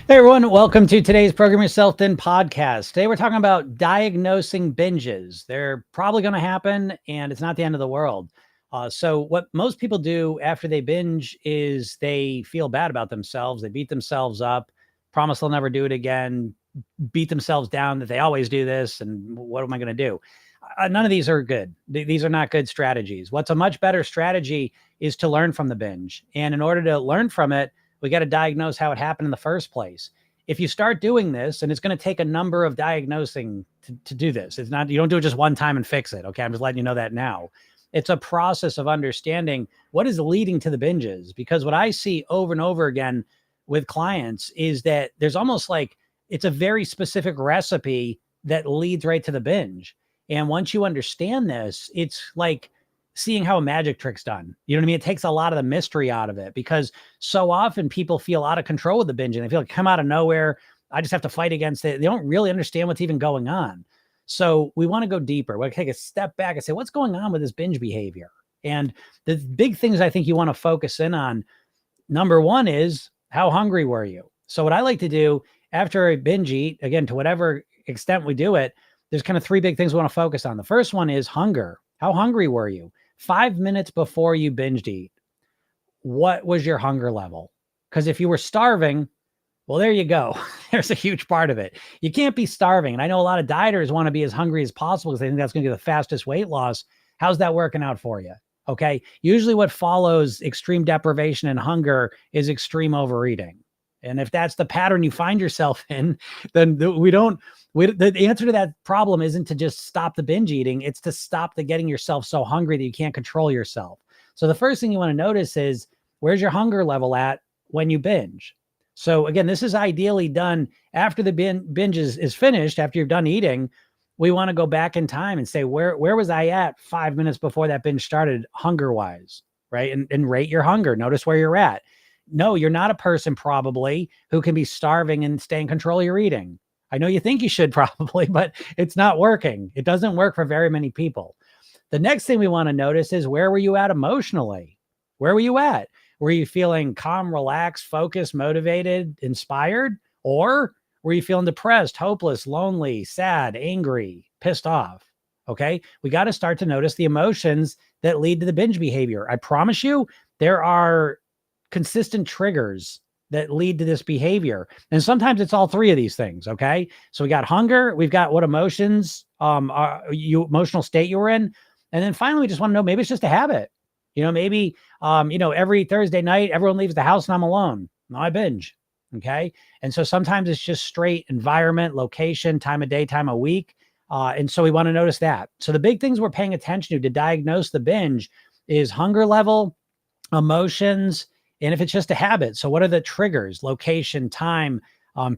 Hey everyone, welcome to today's Program Yourself Thin podcast. Today we're talking about diagnosing binges. They're probably going to happen and it's not the end of the world. So what most people do after they binge is they feel bad about themselves. They beat themselves up, promise they'll never do it again, beat themselves down that they always do this and what am I going to do? None of these are good. These are not good strategies. What's a much better strategy is to learn from the binge. And in order to learn from it, we got to diagnose how it happened in the first place. If you start doing this, and it's going to take a number of diagnosing to do this, it's not, you don't do it just one time and fix it. Okay. I'm just letting you know that now. It's a process of understanding what is leading to the binges, because what I see over and over again with clients is that there's almost like it's a very specific recipe that leads right to the binge. And once you understand this, it's like seeing how a magic trick's done. You know what I mean? It takes a lot of the mystery out of it, because so often people feel out of control with the binge and they feel like come out of nowhere. I just have to fight against it. They don't really understand what's even going on. So we want to go deeper. We take a step back and say, what's going on with this binge behavior? And the big things I think you want to focus in on, number one is, how hungry were you? So what I like to do after a binge eat, again, to whatever extent we do it, there's kind of three big things we want to focus on. The first one is hunger. How hungry were you? 5 minutes before you binged eat, what was your hunger level? Because if you were starving, well, there you go. There's a huge part of it. You can't be starving. And I know a lot of dieters want to be as hungry as possible because they think that's going to be the fastest weight loss. How's that working out for you? Okay. Usually what follows extreme deprivation and hunger is extreme overeating. And if that's the pattern you find yourself in, then the answer to that problem isn't to just stop the binge eating. It's to stop the getting yourself so hungry that you can't control yourself. So the first thing you want to notice is, where's your hunger level at when you binge? So again, this is ideally done after the binge is finished, after you're done eating. We want to go back in time and say, where was I at 5 minutes before that binge started, hunger wise, right? And rate your hunger. Notice where you're at. No, you're not a person probably who can be starving and stay in control of your eating. I know you think you should probably, but it's not working. It doesn't work for very many people. The next thing we want to notice is, where were you at emotionally? Where were you at? Were you feeling calm, relaxed, focused, motivated, inspired? Or were you feeling depressed, hopeless, lonely, sad, angry, pissed off? Okay. We got to start to notice the emotions that lead to the binge behavior. I promise you, there are consistent triggers that lead to this behavior. And sometimes it's all three of these things. Okay. So we got hunger, we've got what emotions, emotional state you were in. And then finally, we just want to know, maybe it's just a habit. Maybe, every Thursday night, everyone leaves the house and I'm alone. No, I binge. Okay. And so sometimes it's just straight environment, location, time of day, time of week. And so we want to notice that. So the big things we're paying attention to diagnose the binge is hunger level, emotions, and if it's just a habit. So what are the triggers? Location, time,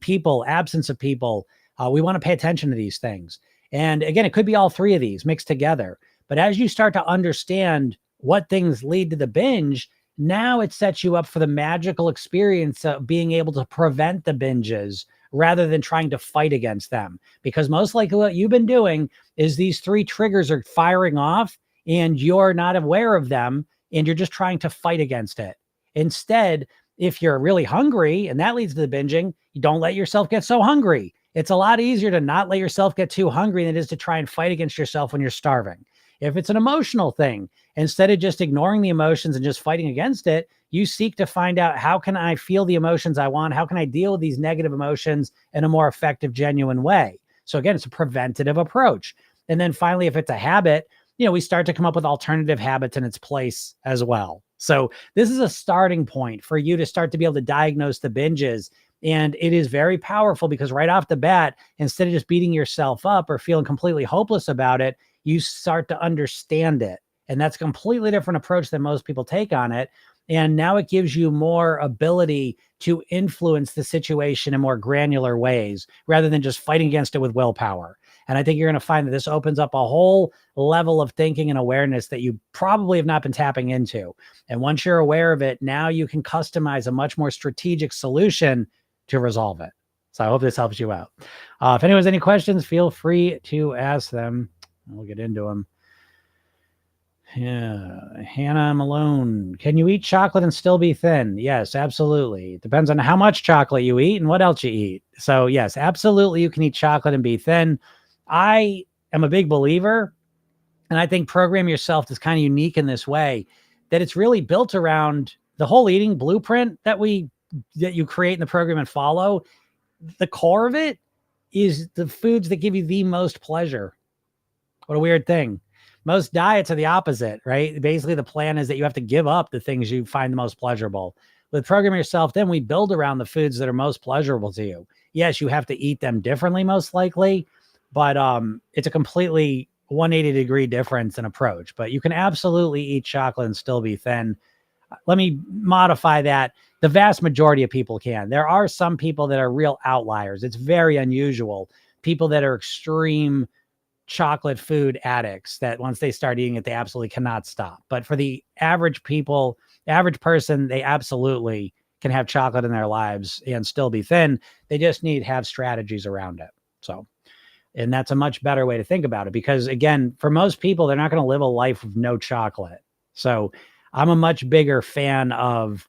people, absence of people. We want to pay attention to these things. And again, it could be all three of these mixed together. But as you start to understand what things lead to the binge, now it sets you up for the magical experience of being able to prevent the binges rather than trying to fight against them. Because most likely what you've been doing is these three triggers are firing off and you're not aware of them and you're just trying to fight against it. Instead, if you're really hungry and that leads to the binging, you don't let yourself get so hungry. It's a lot easier to not let yourself get too hungry than it is to try and fight against yourself when you're starving. If it's an emotional thing, instead of just ignoring the emotions and just fighting against it, you seek to find out, how can I feel the emotions I want? How can I deal with these negative emotions in a more effective, genuine way? So again, it's a preventative approach. And then finally, if it's a habit, we start to come up with alternative habits in its place as well. So this is a starting point for you to start to be able to diagnose the binges. And it is very powerful because right off the bat, instead of just beating yourself up or feeling completely hopeless about it, you start to understand it. And that's a completely different approach than most people take on it. And now it gives you more ability to influence the situation in more granular ways rather than just fighting against it with willpower. And I think you're going to find that this opens up a whole level of thinking and awareness that you probably have not been tapping into. And once you're aware of it, now you can customize a much more strategic solution to resolve it. So I hope this helps you out. If anyone has any questions, feel free to ask them. We'll get into them. Yeah, Hannah Malone. Can you eat chocolate and still be thin? Yes, absolutely. It depends on how much chocolate you eat and what else you eat. So, yes, absolutely, you can eat chocolate and be thin. I am a big believer, and I think Program Yourself is kind of unique in this way that it's really built around the whole eating blueprint that you create in the program and follow. The core of it is the foods that give you the most pleasure. What a weird thing. Most diets are the opposite, right? Basically, the plan is that you have to give up the things you find the most pleasurable. With Program Yourself, then we build around the foods that are most pleasurable to you. Yes, you have to eat them differently, most likely, but it's a completely 180-degree difference in approach. But you can absolutely eat chocolate and still be thin. Let me modify that. The vast majority of people can. There are some people that are real outliers. It's very unusual. People that are extreme chocolate food addicts that once they start eating it, they absolutely cannot stop. But for the average person, they absolutely can have chocolate in their lives and still be thin. They just need to have strategies around it. So, and that's a much better way to think about it because, again, for most people, they're not going to live a life of no chocolate. So, I'm a much bigger fan of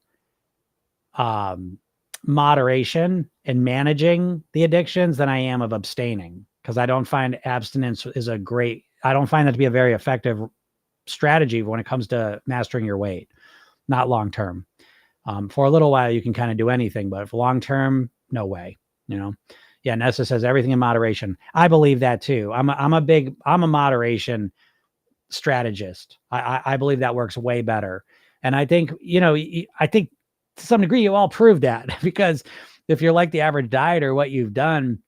um, moderation and managing the addictions than I am of abstaining because I don't find abstinence I don't find that to be a very effective strategy when it comes to mastering your weight, not long term. For a little while, you can kind of do anything, but for long term, no way, you know? Yeah, Nessa says everything in moderation. I believe that too. I'm a moderation strategist. I believe that works way better. And I think, I think to some degree you all prove that because if you're like the average dieter, what you've done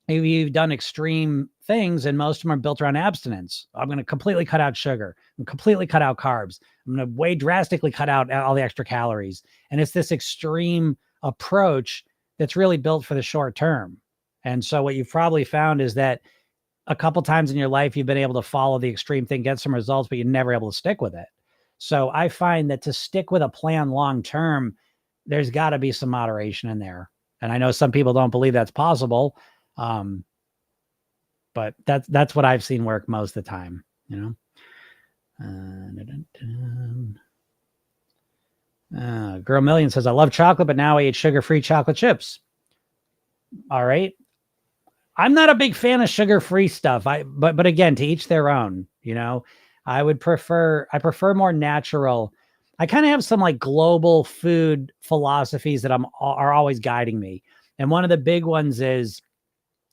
extreme things and most of them are built around abstinence. I'm going to completely cut out sugar and completely cut out carbs. I'm going to way drastically cut out all the extra calories. And it's this extreme approach that's really built for the short term. And so what you've probably found is that a couple times in your life, you've been able to follow the extreme thing, get some results, but you're never able to stick with it. So I find that to stick with a plan long term, there's got to be some moderation in there. And I know some people don't believe that's possible, but that's what I've seen work most of the time. Girl Million says, I love chocolate, but now I eat sugar-free chocolate chips. All right. I'm not a big fan of sugar-free stuff. But again, to each their own, I prefer more natural. I kind of have some like global food philosophies that are always guiding me. And one of the big ones is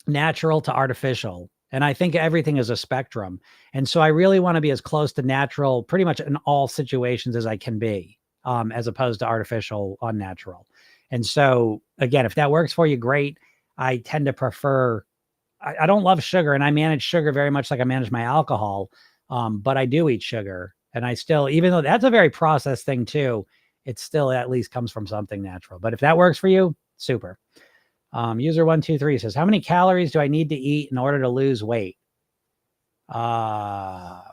natural to artificial. And I think everything is a spectrum. And so I really want to be as close to natural pretty much in all situations as I can be, as opposed to artificial, unnatural. And so again, if that works for you, great. I tend to prefer I don't love sugar and I manage sugar very much like I manage my alcohol. But I do eat sugar and I still, even though that's a very processed thing too, it still at least comes from something natural. But if that works for you, super. User 123 says, how many calories do I need to eat in order to lose weight? How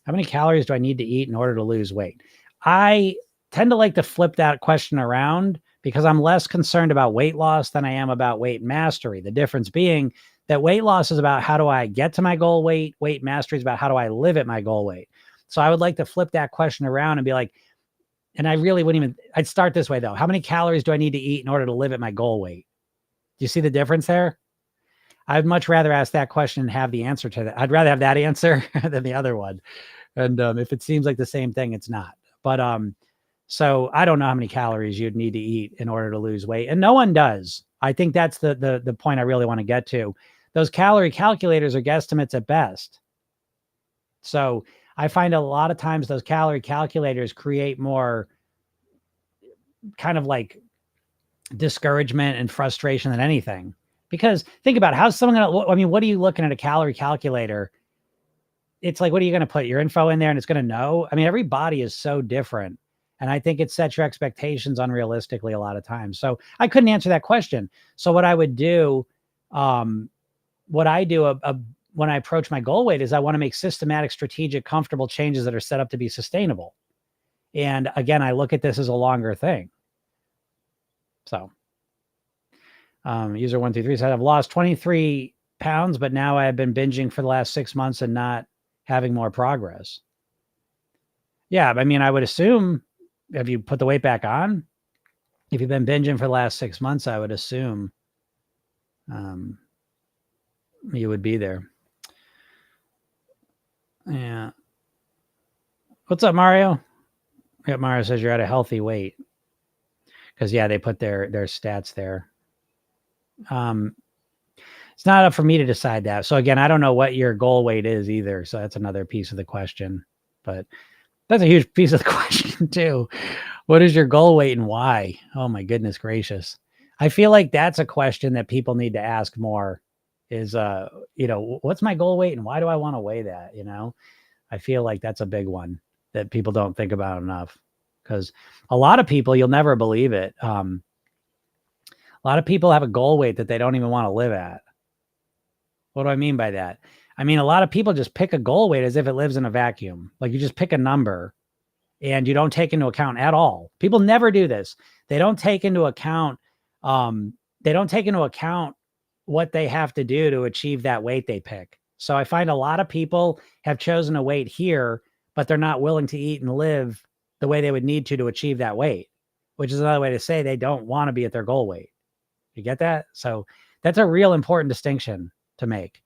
many calories do I need to eat in order to lose weight? I tend to like to flip that question around because I'm less concerned about weight loss than I am about weight mastery. The difference being that weight loss is about how do I get to my goal weight? Weight mastery is about how do I live at my goal weight? So I would like to flip that question around and be like, and I really wouldn't even, I'd start this way though. How many calories do I need to eat in order to live at my goal weight? Do you see the difference there? I'd much rather ask that question and have the answer to that. I'd rather have that answer than the other one. And if it seems like the same thing, it's not. But so I don't know how many calories you'd need to eat in order to lose weight. And no one does. I think that's the point I really want to get to. Those calorie calculators are guesstimates at best. So I find a lot of times those calorie calculators create more kind of like discouragement and frustration than anything. Because think about it, how's someone going to, I mean, what are you looking at a calorie calculator? It's like, what are you going to put your info in there and it's going to know? I mean, every body is so different. And I think it sets your expectations unrealistically a lot of times. So I couldn't answer that question. So what I would do, what I do when I approach my goal weight is I want to make systematic, strategic, comfortable changes that are set up to be sustainable. And again, I look at this as a longer thing. So user 123 said, I've lost 23 pounds, but now I've been binging for the last 6 months and not having more progress. Yeah, I mean, I would assume, have you put the weight back on? If you've been binging for the last 6 months, I would assume um, you would be there. Yeah. What's up, Mario? Yeah, Mario says you're at a healthy weight because yeah, they put their stats there. It's not up for me to decide that. So again, I don't know what your goal weight is either. So that's another piece of the question. But that's a huge piece of the question too. What is your goal weight and why? Oh my goodness gracious. I feel like that's a question that people need to ask more is what's my goal weight and why do I want to weigh that? I feel like that's a big one that people don't think about enough because a lot of people, you'll never believe it. A lot of people have a goal weight that they don't even want to live at. What do I mean by that? I mean, a lot of people just pick a goal weight as if it lives in a vacuum. Like you just pick a number and you don't take into account at all. People never do this. They don't take into account, they don't take into account what they have to do to achieve that weight they pick. So I find a lot of people have chosen a weight here, but they're not willing to eat and live the way they would need to achieve that weight, which is another way to say they don't want to be at their goal weight. You get that? So that's a real important distinction to make.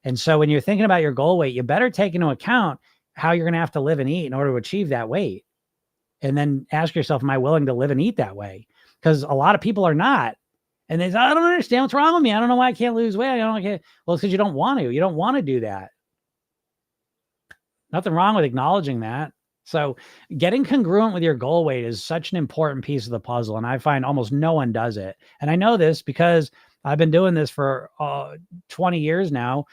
And so when you're thinking about your goal weight, you better take into account how you're going to have to live and eat in order to achieve that weight. And then ask yourself, am I willing to live and eat that way? Because a lot of people are not. And they say, I don't understand what's wrong with me. I don't know why I can't lose weight. Well, it's because you don't want to. You don't want to do that. Nothing wrong with acknowledging that. So getting congruent with your goal weight is such an important piece of the puzzle. And I find almost no one does it. And I know this because I've been doing this for 20 years now.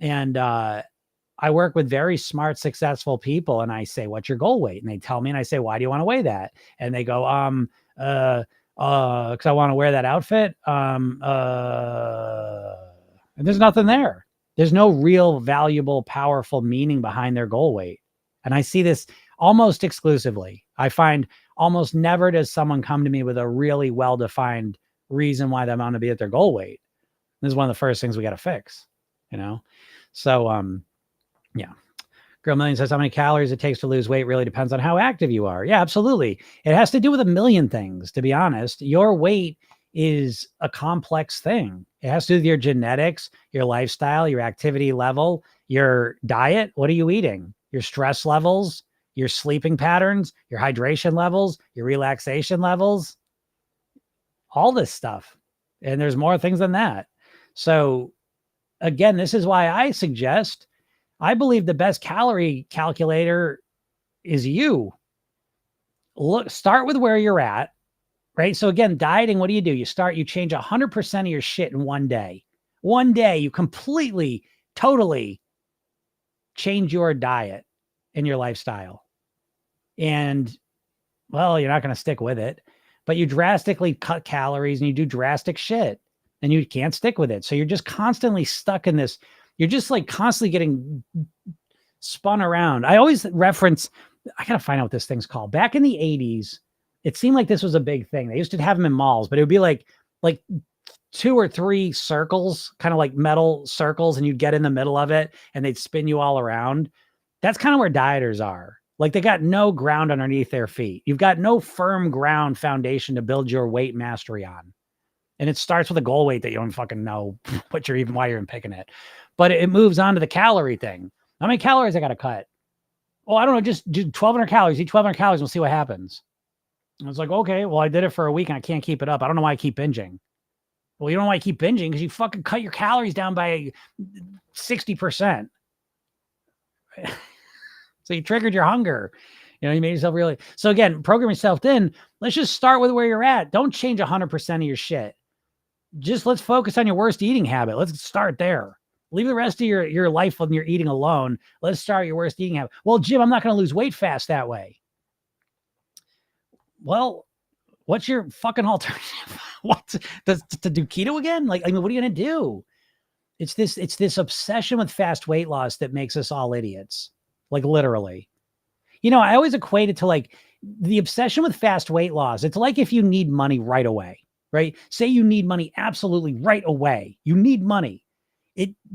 And I work with very smart, successful people. And I say, what's your goal weight? And they tell me, and I say, why do you want to weigh that? And they go, because I want to wear that outfit. And there's nothing there. There's no real valuable, powerful meaning behind their goal weight. And I see this almost exclusively. I find almost never does someone come to me with a really well-defined reason why they want to be at their goal weight. This is one of the first things we got to fix, So, yeah. Girl Million says how many calories it takes to lose weight really depends on how active you are. Yeah, absolutely. It has to do with a million things, to be honest. Your weight is a complex thing. It has to do with your genetics, your lifestyle, your activity level, your diet. What are you eating? Your stress levels, your sleeping patterns, your hydration levels, your relaxation levels, all this stuff. And there's more things than that. So again, this is why I believe the best calorie calculator is you. Start with where you're at, right? So again, dieting, what do? You change 100% of your shit in one day. One day, you completely, totally change your diet and your lifestyle. And well, you're not going to stick with it, but you drastically cut calories and you do drastic shit and you can't stick with it. So you're just constantly stuck in this. You're just like constantly getting spun around. I always reference, I got to find out what this thing's called. Back in the 80s, it seemed like this was a big thing. They used to have them in malls, but it would be like 2 or 3 circles, kind of like metal circles, and you'd get in the middle of it and they'd spin you all around. That's kind of where dieters are. Like they got no ground underneath their feet. You've got no firm ground foundation to build your weight mastery on. And it starts with a goal weight that you don't fucking know why you're even picking it. But it moves on to the calorie thing. How many calories I got to cut? Oh, I don't know. Just do 1,200 calories. Eat 1,200 calories. We'll see what happens. I was like, okay, well, I did it for a week and I can't keep it up. I don't know why I keep binging. Well, you don't know why I keep binging because you fucking cut your calories down by 60%. So you triggered your hunger. You made yourself really. So again, program yourself in. Let's just start with where you're at. Don't change 100% of your shit. Just let's focus on your worst eating habit. Let's start there. Leave the rest of your life when you're eating alone. Let's start your worst eating habit. Well, Jim, I'm not going to lose weight fast that way. Well, what's your fucking alternative? What to do keto again? Like, I mean, what are you going to do? It's this obsession with fast weight loss that makes us all idiots. Like literally. I always equate it to like the obsession with fast weight loss. It's like if you need money right away, right? Say you need money absolutely right away. You need money.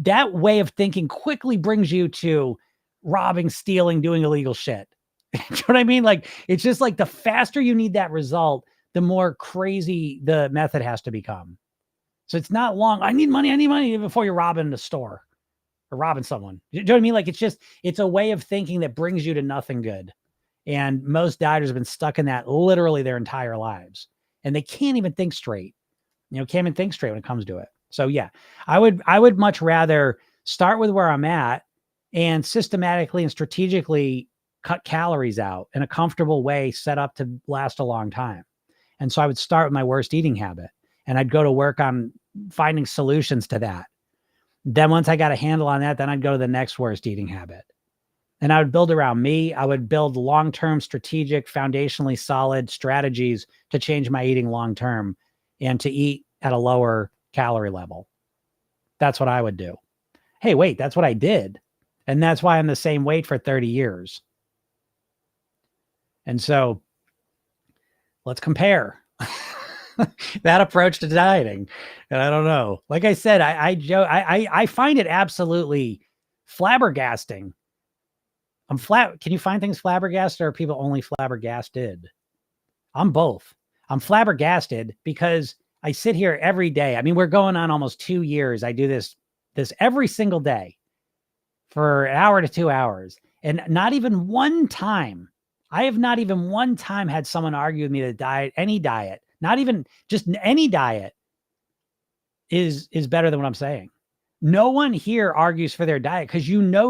That way of thinking quickly brings you to robbing, stealing, doing illegal shit. You know what I mean? Like, it's just like the faster you need that result, the more crazy the method has to become. So it's not long. I need money before you're robbing the store or robbing someone. You know what I mean? Like, it's a way of thinking that brings you to nothing good. And most dieters have been stuck in that literally their entire lives. And they can't even think straight. Can't even think straight when it comes to it. So yeah, I would much rather start with where I'm at and systematically and strategically cut calories out in a comfortable way set up to last a long time. And so I would start with my worst eating habit and I'd go to work on finding solutions to that. Then once I got a handle on that, then I'd go to the next worst eating habit. And I would build around me. I would build long-term strategic, foundationally solid strategies to change my eating long-term and to eat at a lower calorie level. That's what I would do. Hey, wait, that's what I did. And that's why I'm the same weight for 30 years. And so let's compare that approach to dieting. And I don't know. Like I said, I find it absolutely flabbergasting. Can you find things flabbergasted or are people only flabbergasted? I'm both. I'm flabbergasted because I sit here every day. I mean, we're going on almost 2 years. I do this every single day for an hour to 2 hours. And not even one time, I have not even one time had someone argue with me that any diet, not even just any diet is better than what I'm saying. No one here argues for their diet because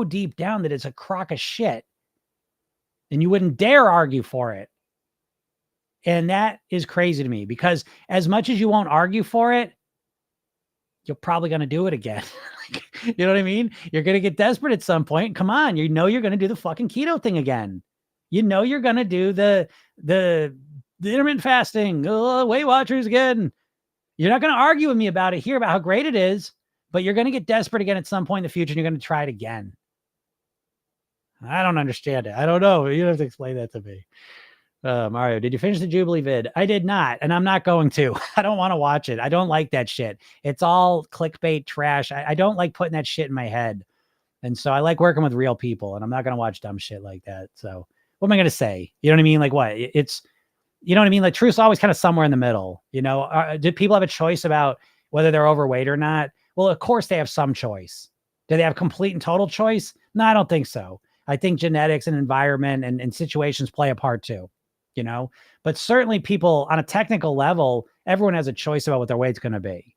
deep down that it's a crock of shit and you wouldn't dare argue for it. And that is crazy to me because as much as you won't argue for it, you're probably going to do it again. You know what I mean? You're going to get desperate at some point. Come on. You're going to do the fucking keto thing again. You're going to do the intermittent fasting, Weight Watchers again. You're not going to argue with me about it here about how great it is, but you're going to get desperate again at some point in the future and you're going to try it again. I don't understand it. I don't know. You have to explain that to me. Mario, did you finish the Jubilee vid? I did not, and I'm not going to. I don't want to watch it. I don't like that shit. It's all clickbait trash. I don't like putting that shit in my head. And so I like working with real people, and I'm not going to watch dumb shit like that. So what am I going to say? You know what I mean? Like what? It's, you know what I mean? Like truth's always kind of somewhere in the middle. Do people have a choice about whether they're overweight or not? Well, of course they have some choice. Do they have complete and total choice? No, I don't think so. I think genetics and environment and situations play a part too. But certainly people on a technical level, everyone has a choice about what their weight's going to be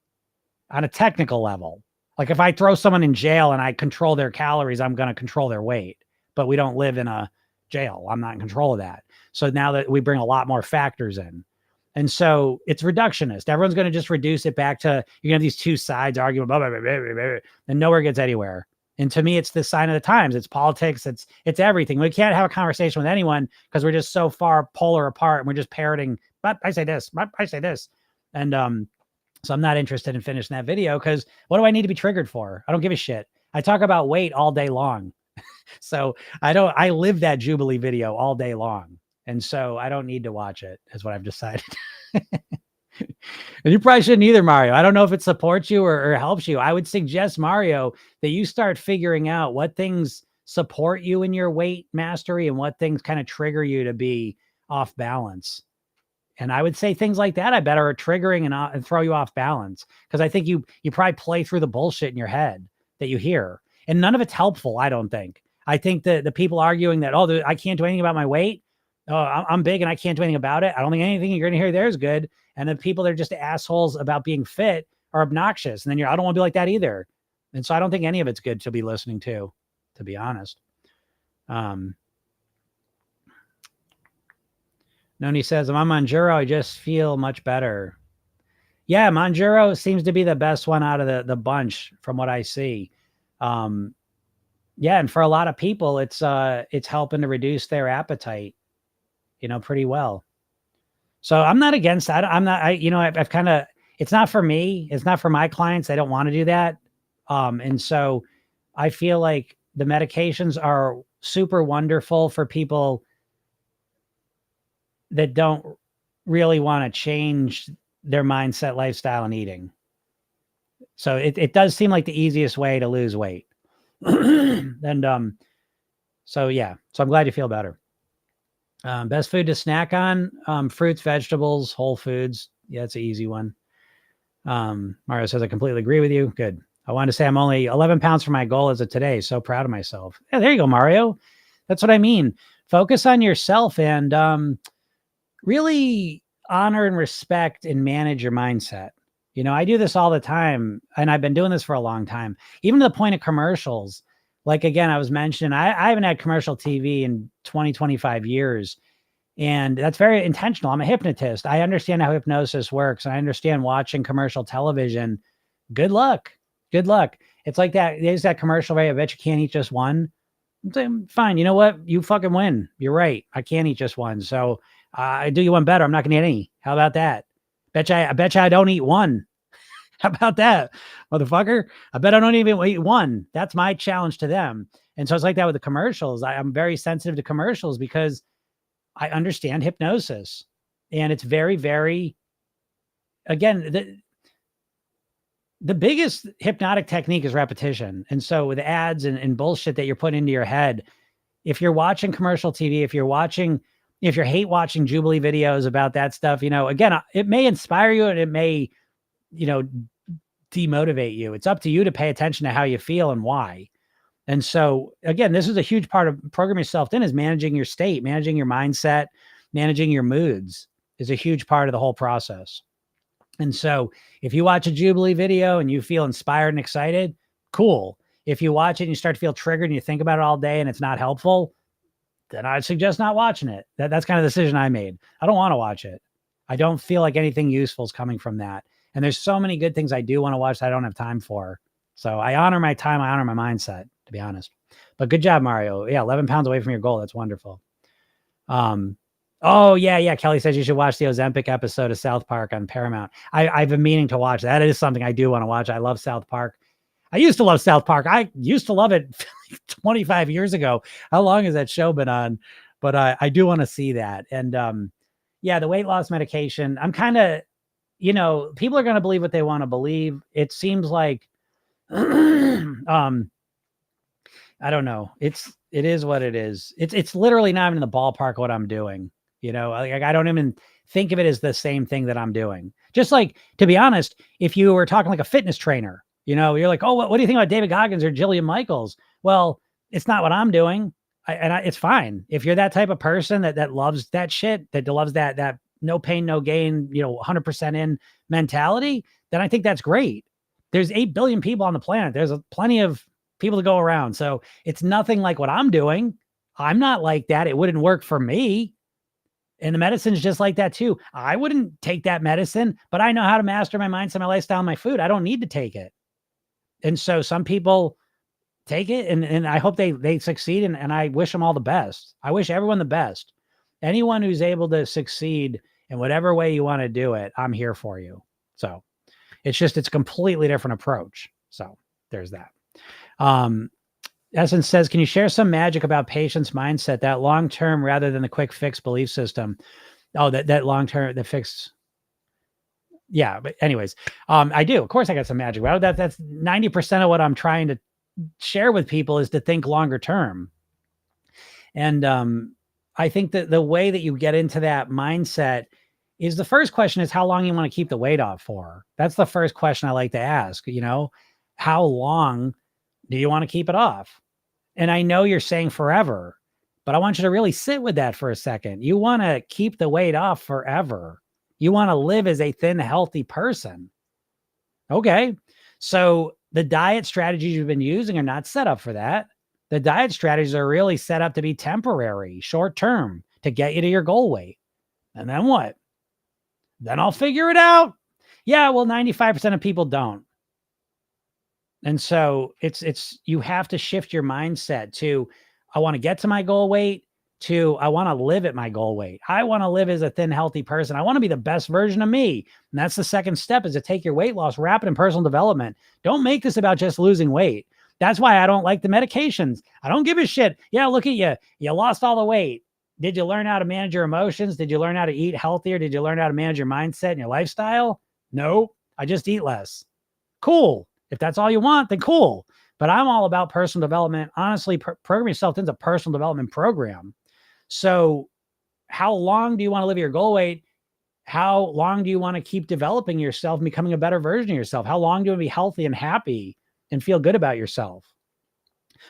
on a technical level. Like if I throw someone in jail and I control their calories, I'm going to control their weight, but we don't live in a jail. I'm not in control of that. So now that we bring a lot more factors in. And so it's reductionist. Everyone's going to just reduce it back to, you're going to have these two sides arguing, blah, blah, blah, blah, blah, blah, and nowhere gets anywhere. And to me, it's the sign of the times. It's politics. It's everything. We can't have a conversation with anyone because we're just so far polar apart and we're just parroting, but I say this, but I say this. And so I'm not interested in finishing that video because what do I need to be triggered for? I don't give a shit. I talk about weight all day long. So I live that Jubilee video all day long. And so I don't need to watch it is what I've decided. And you probably shouldn't either, Mario. I don't know if it supports you or helps you. I would suggest, Mario, that you start figuring out what things support you in your weight mastery and what things kind of trigger you to be off balance. And I would say things like that, I bet, are triggering and throw you off balance. Because I think you probably play through the bullshit in your head that you hear. And none of it's helpful, I don't think. I think that the people arguing that, I can't do anything about my weight. Oh, I'm big and I can't do anything about it. I don't think anything you're going to hear there is good. And the people that are just assholes about being fit are obnoxious. And then I don't want to be like that either. And so I don't think any of it's good to be listening to be honest. Noni says, I'm on Monjuro. I just feel much better. Yeah, Monjuro seems to be the best one out of the bunch from what I see. Yeah, and for a lot of people, it's helping to reduce their appetite, pretty well. So I'm not against that. I've kind of, it's not for me. It's not for my clients. They don't want to do that. And so I feel like the medications are super wonderful for people that don't really want to change their mindset, lifestyle, and eating. So it does seem like the easiest way to lose weight. And so, yeah. So I'm glad you feel better. Best food to snack on, fruits, vegetables, whole foods. Yeah, it's an easy one. Mario says, I completely agree with you. Good. I wanted to say I'm only 11 pounds from my goal as of today. So proud of myself. Yeah, there you go, Mario. That's what I mean. Focus on yourself and really honor and respect and manage your mindset. You know, I do this all the time and I've been doing this for a long time, even to the point of commercials. Like, again, I was mentioning, I haven't had commercial TV in 20, 25 years. And that's very intentional. I'm a hypnotist. I understand how hypnosis works. I understand watching commercial television. Good luck. Good luck. It's like that. There's that commercial, right? I bet you can't eat just one. I'm saying, fine. You know what? You fucking win. You're right. I can't eat just one. So I do you one better. I'm not going to eat any. How about that? I bet you I don't eat one. How about that, motherfucker? I bet I don't even eat one. That's my challenge to them. And so it's like that with the commercials. I'm very sensitive to commercials because I understand hypnosis. And it's very, very, again, the biggest hypnotic technique is repetition. And so with ads and bullshit that you're putting into your head, if you're watching commercial TV, if you hate watching Jubilee videos about that stuff, you know, again, it may inspire you and it may, you know, demotivate you. It's up to you to pay attention to how you feel and why. And so again, this is a huge part of programming yourself in is managing your state, managing your mindset, managing your moods is a huge part of the whole process. And so if you watch a Jubilee video and you feel inspired and excited, cool. If you watch it and you start to feel triggered and you think about it all day and it's not helpful, then I'd suggest not watching it. That's kind of the decision I made. I don't want to watch it. I don't feel like anything useful is coming from that. And there's so many good things I do want to watch that I don't have time for. So I honor my time. I honor my mindset, to be honest. But good job, Mario. Yeah, 11 pounds away from your goal. That's wonderful. Oh, yeah. Kelly says you should watch the Ozempic episode of South Park on Paramount. I've been meaning to watch. That is something I do want to watch. I love South Park. I used to love South Park. I used to love it 25 years ago. How long has that show been on? But I do want to see that. And yeah, the weight loss medication, I'm kind of, you know, people are going to believe what they want to believe. It seems like, I don't know. It is what it is. It's literally not even in the ballpark of what I'm doing. You know, like I don't even think of it as the same thing that I'm doing. Just like, to be honest, if you were talking like a fitness trainer, you know, you're like, oh, what do you think about David Goggins or Jillian Michaels? Well, it's not what I'm doing. It's fine. If you're that type of person that loves that shit, that loves that no pain, no gain, you know, 100% in mentality, then I think that's great. There's 8 billion people on the planet. There's plenty of people to go around. So it's nothing like what I'm doing. I'm not like that. It wouldn't work for me. And the medicine's just like that too. I wouldn't take that medicine, but I know how to master my mindset, my lifestyle, my food. I don't need to take it. And so some people take it and I hope they succeed. And I wish them all the best. I wish everyone the best. Anyone who's able to succeed in whatever way you want to do it, I'm here for you. So it's a completely different approach. So there's that. Essence says, can you share some magic about patients' mindset, that long-term rather than the quick fix belief system? Oh, that long-term, the fixed. Yeah. But anyways, I do, of course I got some magic. Well, that's 90% of what I'm trying to share with people is to think longer term. And, I think that the way that you get into that mindset is the first question is how long you want to keep the weight off for. That's the first question I like to ask, you know, how long do you want to keep it off? And I know you're saying forever, but I want you to really sit with that for a second. You want to keep the weight off forever. You want to live as a thin, healthy person. Okay. So the diet strategies you've been using are not set up for that. The diet strategies are really set up to be temporary, short term, to get you to your goal weight. And then what? Then I'll figure it out. Yeah, well, 95% of people don't. And so it's you have to shift your mindset to, I want to get to my goal weight, to I want to live at my goal weight. I want to live as a thin, healthy person. I want to be the best version of me. And that's the second step, is to take your weight loss, wrap it in personal development. Don't make this about just losing weight. That's why I don't like the medications. I don't give a shit. Yeah, look at you. You lost all the weight. Did you learn how to manage your emotions? Did you learn how to eat healthier? Did you learn how to manage your mindset and your lifestyle? No, I just eat less. Cool. If that's all you want, then cool. But I'm all about personal development. Honestly, Program Yourself is a personal development program. So how long do you want to live your goal weight? How long do you want to keep developing yourself and becoming a better version of yourself? How long do you want to be healthy and happy and feel good about yourself?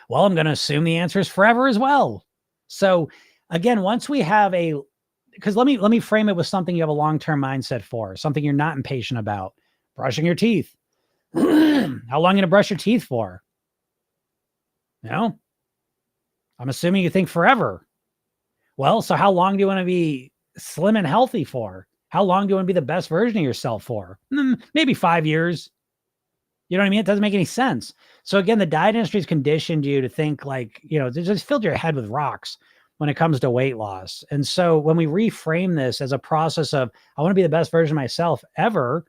Well, I'm going to assume the answer is forever as well. So again, once we have because let me frame it with something you have a long-term mindset for, something you're not impatient about. Brushing your teeth. How long are you going to brush your teeth for? I'm assuming you think forever. Well, so how long do you want to be slim and healthy for? How long do you want to be the best version of yourself for? Maybe 5 years. You know what I mean? It doesn't make any sense. So again, the diet industry has conditioned you to think like, they just filled your head with rocks when it comes to weight loss. And so when we reframe this as a process of, I want to be the best version of myself ever.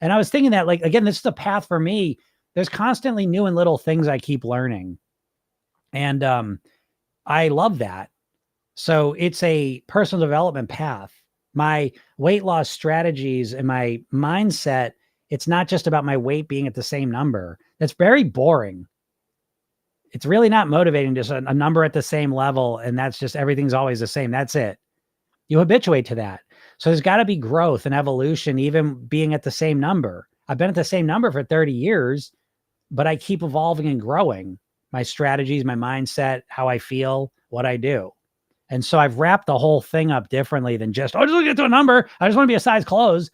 And I was thinking that, like, again, this is the path for me. There's constantly new and little things I keep learning. And I love that. So it's a personal development path. My weight loss strategies and my mindset, it's not just about my weight being at the same number. That's very boring. It's really not motivating, just a number at the same level. And that's just, everything's always the same. That's it. You habituate to that. So there's got to be growth and evolution, even being at the same number. I've been at the same number for 30 years, but I keep evolving and growing my strategies, my mindset, how I feel, what I do. And so I've wrapped the whole thing up differently than just, just get to a number. I just want to be a size clothes.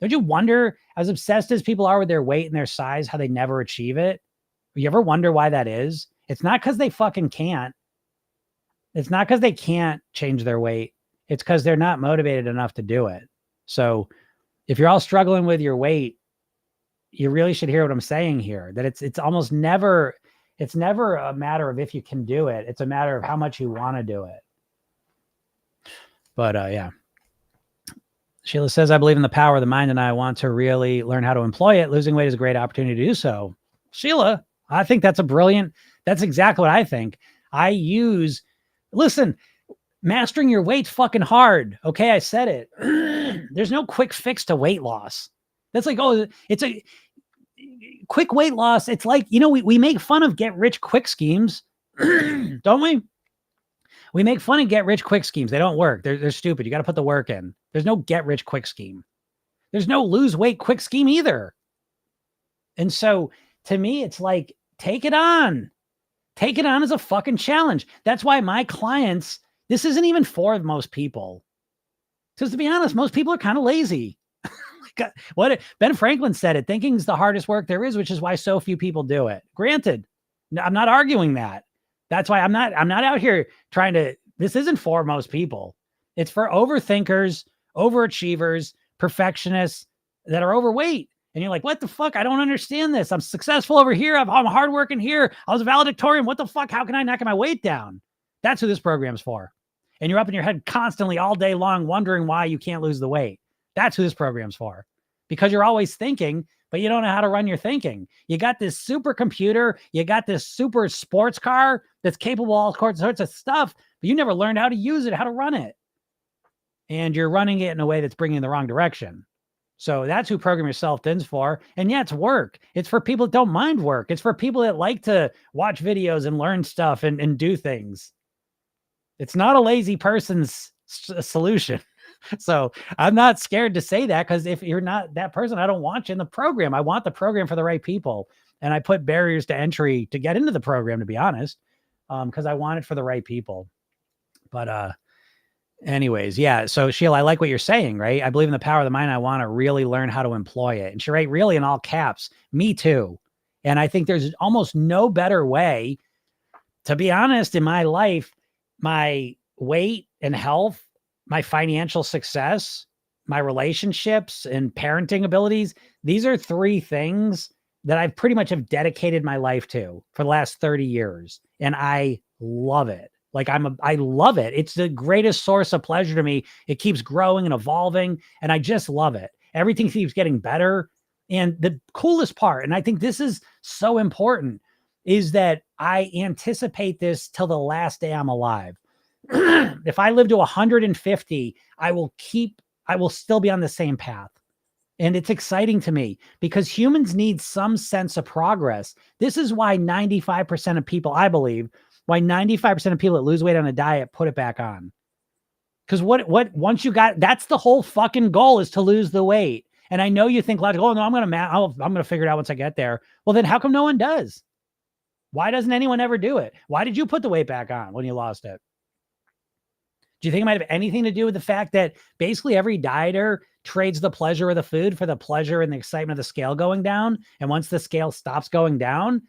Don't you wonder, as obsessed as people are with their weight and their size, how they never achieve it? You ever wonder why that is? It's not because they fucking can't. It's not because they can't change their weight. It's because they're not motivated enough to do it. So if you're all struggling with your weight, you really should hear what I'm saying here, that it's almost never, it's never a matter of if you can do it. It's a matter of how much you want to do it. But yeah. Sheila says, I believe in the power of the mind and I want to really learn how to employ it. Losing weight is a great opportunity to do so. Sheila, I think that's exactly what I think. Listen, mastering your weight's fucking hard. Okay, I said it. There's no quick fix to weight loss. That's like, it's a quick weight loss. It's like, we make fun of get rich quick schemes, don't we? We make fun of get rich quick schemes. They don't work. They're stupid. You got to put the work in. There's no get rich quick scheme. There's no lose weight quick scheme either. And so to me, it's like, take it on. Take it on as a fucking challenge. That's why my clients, this isn't even for most people. Because to be honest, most people are kind of lazy. What Ben Franklin said it, thinking is the hardest work there is, which is why so few people do it. Granted, I'm not arguing that. That's why I'm not out here trying to, this isn't for most people. It's for overthinkers, overachievers, perfectionists that are overweight. And you're like, what the fuck? I don't understand this. I'm successful over here. I'm hardworking here. I was a valedictorian. What the fuck? How can I not get my weight down? That's who this program's for. And you're up in your head constantly all day long, wondering why you can't lose the weight. That's who this program's for. Because you're always thinking, but you don't know how to run your thinking. You got this super computer, you got this super sports car that's capable of all sorts of stuff, but you never learned how to use it, how to run it. And you're running it in a way that's bringing you in the wrong direction. So that's who Program Yourself Thin's for. And yeah, it's work. It's for people that don't mind work. It's for people that like to watch videos and learn stuff and do things. It's not a lazy person's solution. So I'm not scared to say that, because if you're not that person, I don't want you in the program. I want the program for the right people. And I put barriers to entry to get into the program, to be honest, because I want it for the right people. But anyways, yeah. So Sheila, I like what you're saying, right? I believe in the power of the mind. I want to really learn how to employ it. And she wrote really in all caps, me too. And I think there's almost no better way, to be honest, in my life, my weight and health, my financial success, my relationships and parenting abilities. These are three things that I've pretty much have dedicated my life to for the last 30 years. And I love it. Like I love it. It's the greatest source of pleasure to me. It keeps growing and evolving, and I just love it. Everything keeps getting better. And the coolest part, and I think this is so important, is that I anticipate this till the last day I'm alive. If I live to 150, I will still be on the same path. And it's exciting to me because humans need some sense of progress. This is why 95% of people, I believe, why 95% of people that lose weight on a diet put it back on. Because once you got, that's the whole fucking goal, is to lose the weight. And I know you think like, oh no, I'm gonna figure it out once I get there. Well, then how come no one does? Why doesn't anyone ever do it? Why did you put the weight back on when you lost it? Do you think it might have anything to do with the fact that basically every dieter trades the pleasure of the food for the pleasure and the excitement of the scale going down? And once the scale stops going down,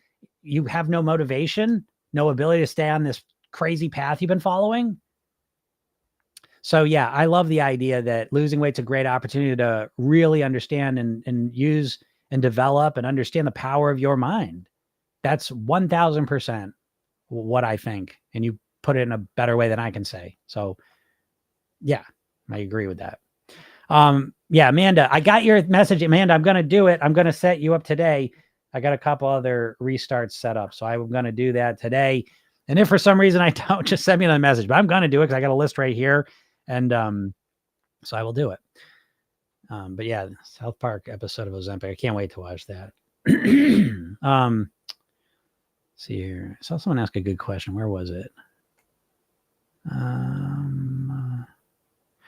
you have no motivation, no ability to stay on this crazy path you've been following. So yeah, I love the idea that losing weight's a great opportunity to really understand and use and develop and understand the power of your mind. That's 1000% what I think. And you put it in a better way than I can say. So yeah, I agree with that. Yeah, Amanda, I got your message. Amanda, I'm going to do it. I'm going to set you up today. I got a couple other restarts set up. So I'm going to do that today. And if for some reason I don't, just send me another message, but I'm going to do it because I got a list right here. And so I will do it. But yeah, South Park episode of Ozempic. I can't wait to watch that. See here. I saw someone ask a good question. Where was it?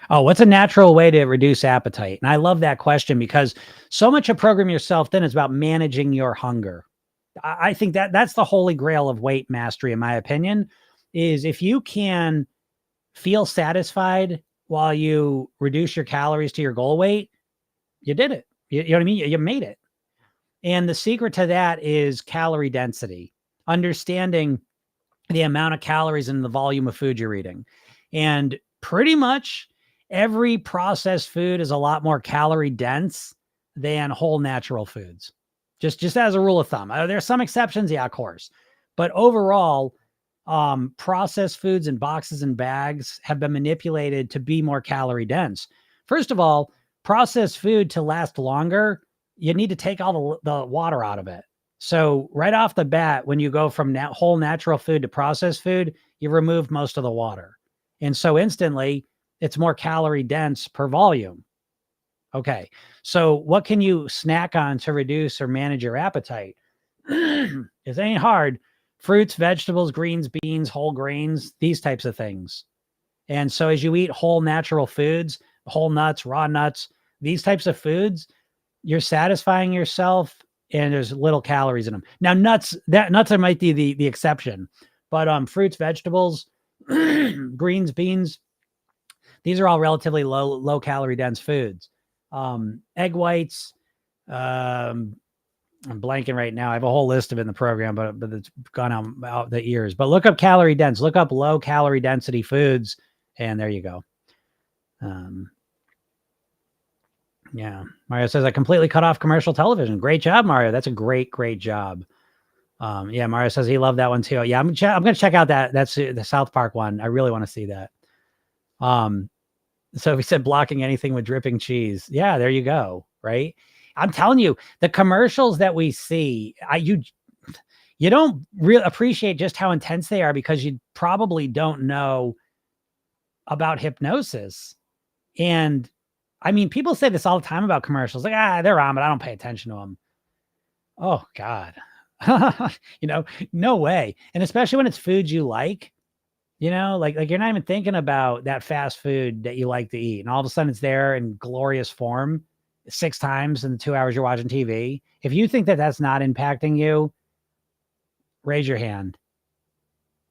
What's a natural way to reduce appetite? And I love that question because so much of Program Yourself Thin is about managing your hunger. I think that's the holy grail of weight mastery, in my opinion, is if you can feel satisfied while you reduce your calories to your goal weight, you did it. You know what I mean? You made it. And the secret to that is calorie density, understanding the amount of calories in the volume of food you're eating. And pretty much every processed food is a lot more calorie dense than whole natural foods. Just as a rule of thumb. There's some exceptions, yeah, of course. But overall, processed foods in boxes and bags have been manipulated to be more calorie dense. First of all, processed food to last longer, you need to take all the water out of it. So right off the bat, when you go from whole natural food to processed food, you remove most of the water. And so instantly, it's more calorie dense per volume. Okay, so what can you snack on to reduce or manage your appetite? It ain't hard. Fruits, vegetables, greens, beans, whole grains, these types of things. And so as you eat whole natural foods, whole nuts, raw nuts, these types of foods, you're satisfying yourself and there's little calories in them. Now nuts might be the exception, but fruits, vegetables, greens, beans, these are all relatively low calorie dense foods. Egg whites, I'm blanking right now. I have a whole list of it in the program, but it's gone out the ears. But look up calorie dense, look up low calorie density foods, and there you go. Yeah. Mario says I completely cut off commercial television. Great job, Mario. That's a great job. Yeah, Mario says he loved that one too. Yeah, I'm going to check out that's the South Park one. I really want to see that. So he said blocking anything with dripping cheese. Yeah, there you go. Right. I'm telling you, the commercials that we see, you don't really appreciate just how intense they are because you probably don't know about hypnosis. And I mean, people say this all the time about commercials, like, they're on, but I don't pay attention to them. Oh God. No way. And especially when it's foods you like, like you're not even thinking about that fast food that you like to eat. And all of a sudden it's there in glorious form 6 times in the 2 hours you're watching TV. If you think that that's not impacting you, raise your hand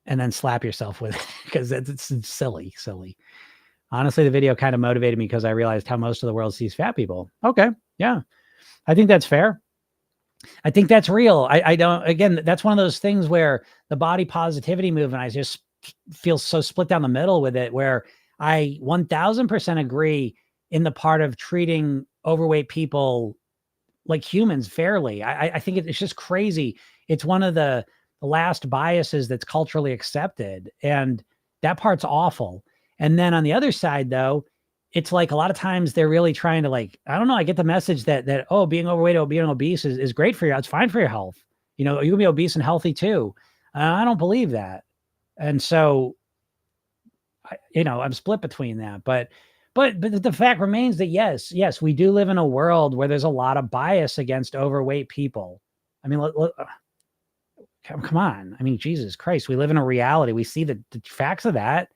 and then slap yourself with it because it's silly. Honestly, the video kind of motivated me because I realized how most of the world sees fat people. Okay. Yeah. I think that's fair. I think that's real. I don't, again, that's one of those things where the body positivity movement, I just feel so split down the middle with it, where I 1000% agree in the part of treating overweight people like humans fairly. I think it's just crazy. It's one of the last biases that's culturally accepted. And that part's awful. And then on the other side, though, it's like a lot of times they're really trying to I don't know. I get the message that, being overweight or being obese is great for you. It's fine for your health. You can be obese and healthy too. I don't believe that. And so, I'm split between that, but the fact remains that yes, we do live in a world where there's a lot of bias against overweight people. I mean, come on. I mean, Jesus Christ, we live in a reality. We see the facts of that.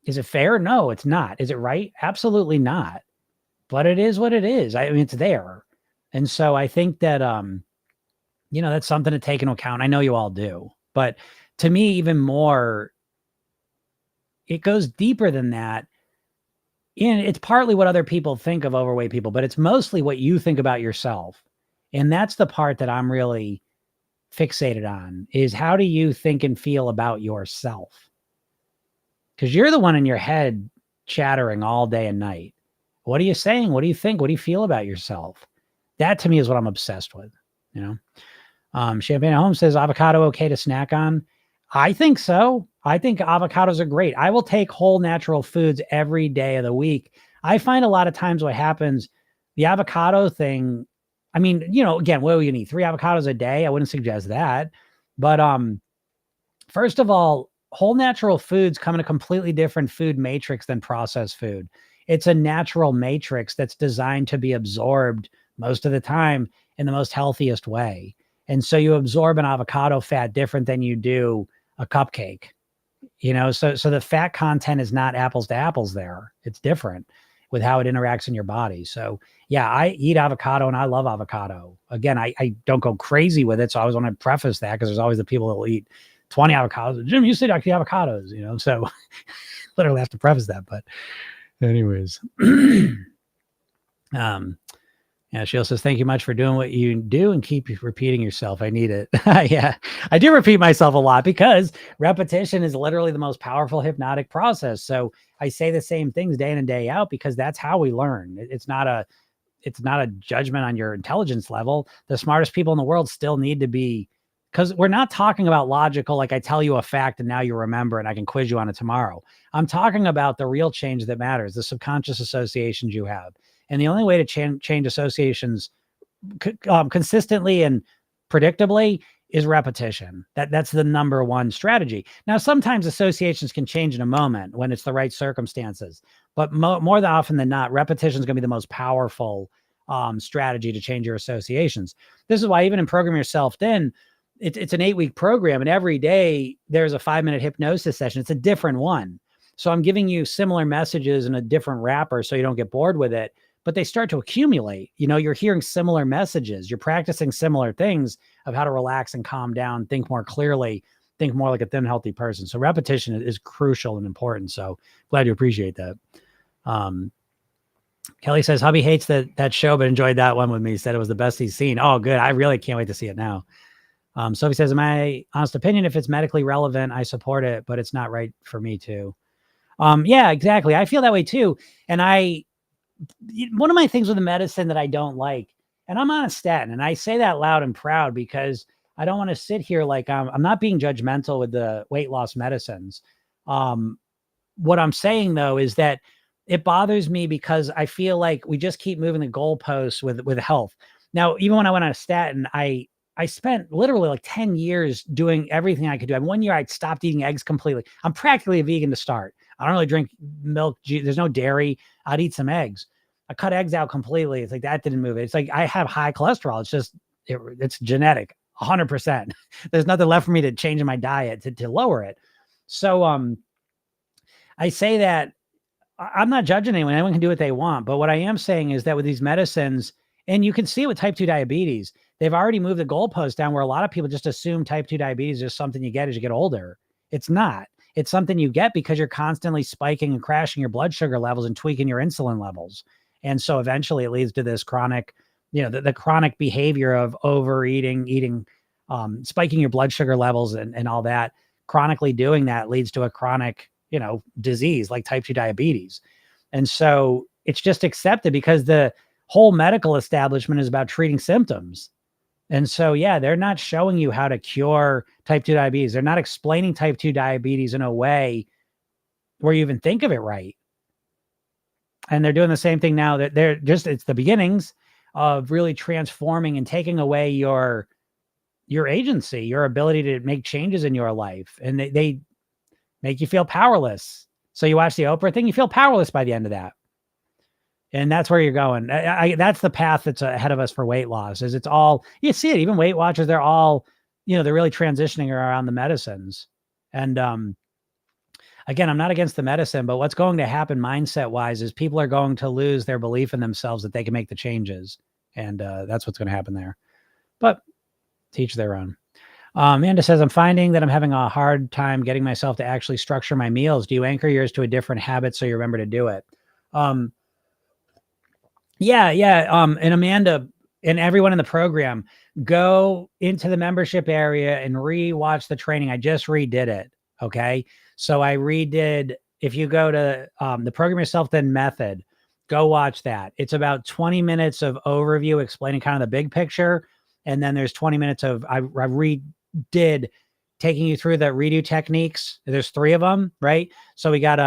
Is it fair? No, it's not. Is it right? Absolutely not. But it is what it is. I mean, it's there. And so I think that, that's something to take into account. I know you all do, but to me, even more, it goes deeper than that. And it's partly what other people think of overweight people, but it's mostly what you think about yourself. And that's the part that I'm really fixated on, is how do you think and feel about yourself? Because you're the one in your head chattering all day and night. What are you saying? What do you think? What do you feel about yourself? That to me is what I'm obsessed with, you know? Champagne at Home says, avocado okay to snack on? I think so. I think avocados are great. I will take whole natural foods every day of the week. I find a lot of times what happens, the avocado thing, I mean, again, what do you need? 3 avocados a day? I wouldn't suggest that. But first of all, whole natural foods come in a completely different food matrix than processed food. It's a natural matrix that's designed to be absorbed most of the time in the most healthiest way. And so you absorb an avocado fat different than you do a cupcake, so the fat content is not apples to apples there. It's different with how it interacts in your body. So yeah, I eat avocado and I love avocado. Again, I don't go crazy with it. So I always want to preface that, because there's always the people that will eat 20 avocados. Jim, you said I could eat avocados, so literally have to preface that. But anyways, yeah, she also says, thank you much for doing what you do and keep repeating yourself. I need it. Yeah, I do repeat myself a lot because repetition is literally the most powerful hypnotic process. So I say the same things day in and day out because that's how we learn. It's not a judgment on your intelligence level. The smartest people in the world still need to be, because we're not talking about logical, like I tell you a fact and now you remember and I can quiz you on it tomorrow. I'm talking about the real change that matters, the subconscious associations you have. And the only way to change associations consistently and predictably is repetition. That's the number one strategy. Now, sometimes associations can change in a moment when it's the right circumstances, but more than often than not, repetition is going to be the most powerful strategy to change your associations. This is why even in Program Yourself Thin, it's an 8-week program, and every day there's a 5-minute hypnosis session. It's a different one. So I'm giving you similar messages in a different wrapper so you don't get bored with it, but they start to accumulate. You're hearing similar messages. You're practicing similar things of how to relax and calm down, think more clearly, think more like a thin, healthy person. So repetition is crucial and important. So glad you appreciate that. Kelly says, hubby hates that show, but enjoyed that one with me. Said it was the best he's seen. Oh, good. I really can't wait to see it now. Sophie says, in my honest opinion, if it's medically relevant, I support it, but it's not right for me too. Yeah, exactly. I feel that way too. And one of my things with the medicine that I don't like, and I'm on a statin, and I say that loud and proud because I don't want to sit here like I'm not being judgmental with the weight loss medicines. What I'm saying though is that it bothers me because I feel like we just keep moving the goalposts with health. Now, even when I went on a statin, I spent literally like 10 years doing everything I could do. And 1 year I stopped eating eggs completely. I'm practically a vegan to start. I don't really drink milk. There's no dairy. I'd eat some eggs. I cut eggs out completely. It's like that didn't move it. It's like I have high cholesterol. It's just, it's genetic, 100%. There's nothing left for me to change in my diet to lower it. So I say that I'm not judging anyone. Anyone can do what they want. But what I am saying is that with these medicines, and you can see it with type 2 diabetes, they've already moved the goalpost down where a lot of people just assume type 2 diabetes is just something you get as you get older. It's not. It's something you get because you're constantly spiking and crashing your blood sugar levels and tweaking your insulin levels. And so eventually it leads to this chronic, the chronic behavior of overeating, eating, spiking your blood sugar levels and all that. Chronically doing that leads to a chronic, disease like type 2 diabetes. And so it's just accepted because the whole medical establishment is about treating symptoms. And so, yeah, they're not showing you how to cure type 2 diabetes. They're not explaining type 2 diabetes in a way where you even think of it right. And they're doing the same thing now that it's the beginnings of really transforming and taking away your agency, your ability to make changes in your life. And they make you feel powerless. So you watch the Oprah thing, you feel powerless by the end of that. And that's where you're going. That's the path that's ahead of us for weight loss. Is it's all, you see it, even Weight Watchers, they're all, they're really transitioning around the medicines. And again, I'm not against the medicine, but what's going to happen mindset wise is people are going to lose their belief in themselves that they can make the changes. And that's what's going to happen there. But teach their own. Amanda says, I'm finding that I'm having a hard time getting myself to actually structure my meals. Do you anchor yours to a different habit so you remember to do it? Yeah. And Amanda and everyone in the program, go into the membership area and re-watch the training. I just redid it. Okay. So I redid, if you go to the Program Yourself Thin method, go watch that. It's about 20 minutes of overview explaining kind of the big picture. And then there's 20 minutes of, I redid taking you through the redo techniques. There's 3 of them, right? So we got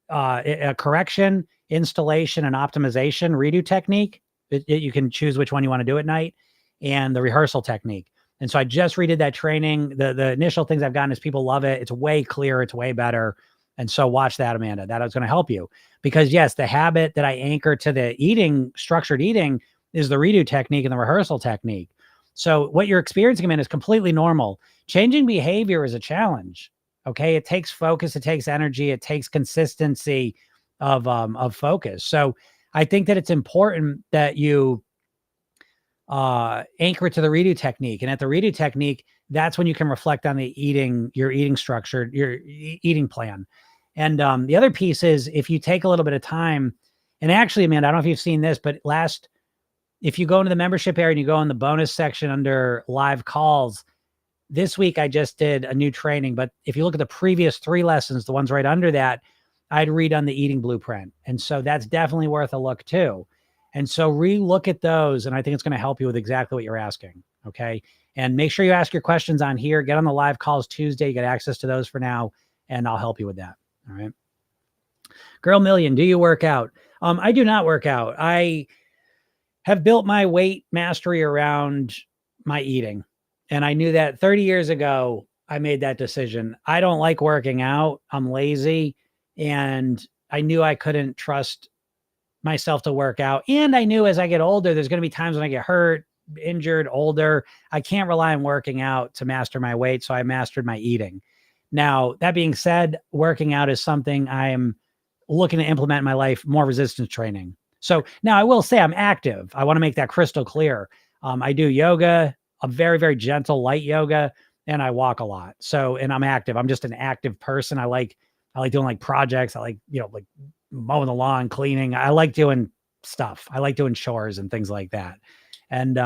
a correction, installation, and optimization redo technique. You can choose which one you want to do at night, and the rehearsal technique. And so I just redid that training. The initial things I've gotten is people love it. It's way clearer. It's way better. And so watch that, Amanda. That is going to help you, because yes, the habit that I anchor to the eating, structured eating, is the redo technique and the rehearsal technique. So what you're experiencing, Amanda, is completely normal. Changing behavior is a challenge. Okay. It takes focus. It takes energy. It takes consistency of focus. So I think that it's important that you anchor it to the redo technique. And at the redo technique, that's when you can reflect on your eating structure, your eating plan. And the other piece is, if you take a little bit of time, and actually, Amanda, I don't know if you've seen this, but if you go into the membership area and you go in the bonus section under live calls, this week I just did a new training, but if you look at the previous 3 lessons, the ones right under that, I'd read on the eating blueprint. And so that's definitely worth a look too. And so re-look at those. And I think it's going to help you with exactly what you're asking. Okay. And make sure you ask your questions on here. Get on the live calls Tuesday. You get access to those for now, and I'll help you with that. All right. Girl Million, do you work out? I do not work out. I have built my weight mastery around my eating. And I knew that 30 years ago, I made that decision. I don't like working out. I'm lazy. And I knew I couldn't trust myself to work out. And I knew as I get older, there's going to be times when I get hurt, injured, older. I can't rely on working out to master my weight. So I mastered my eating. Now, that being said, working out is something I'm looking to implement in my life, more resistance training. So now I will say I'm active. I want to make that crystal clear. I do yoga, a very, very gentle, light yoga, and I walk a lot. So, and I'm active. I'm just an active person. I like doing like projects. I like, like mowing the lawn, cleaning. I like doing stuff. I like doing chores and things like that. And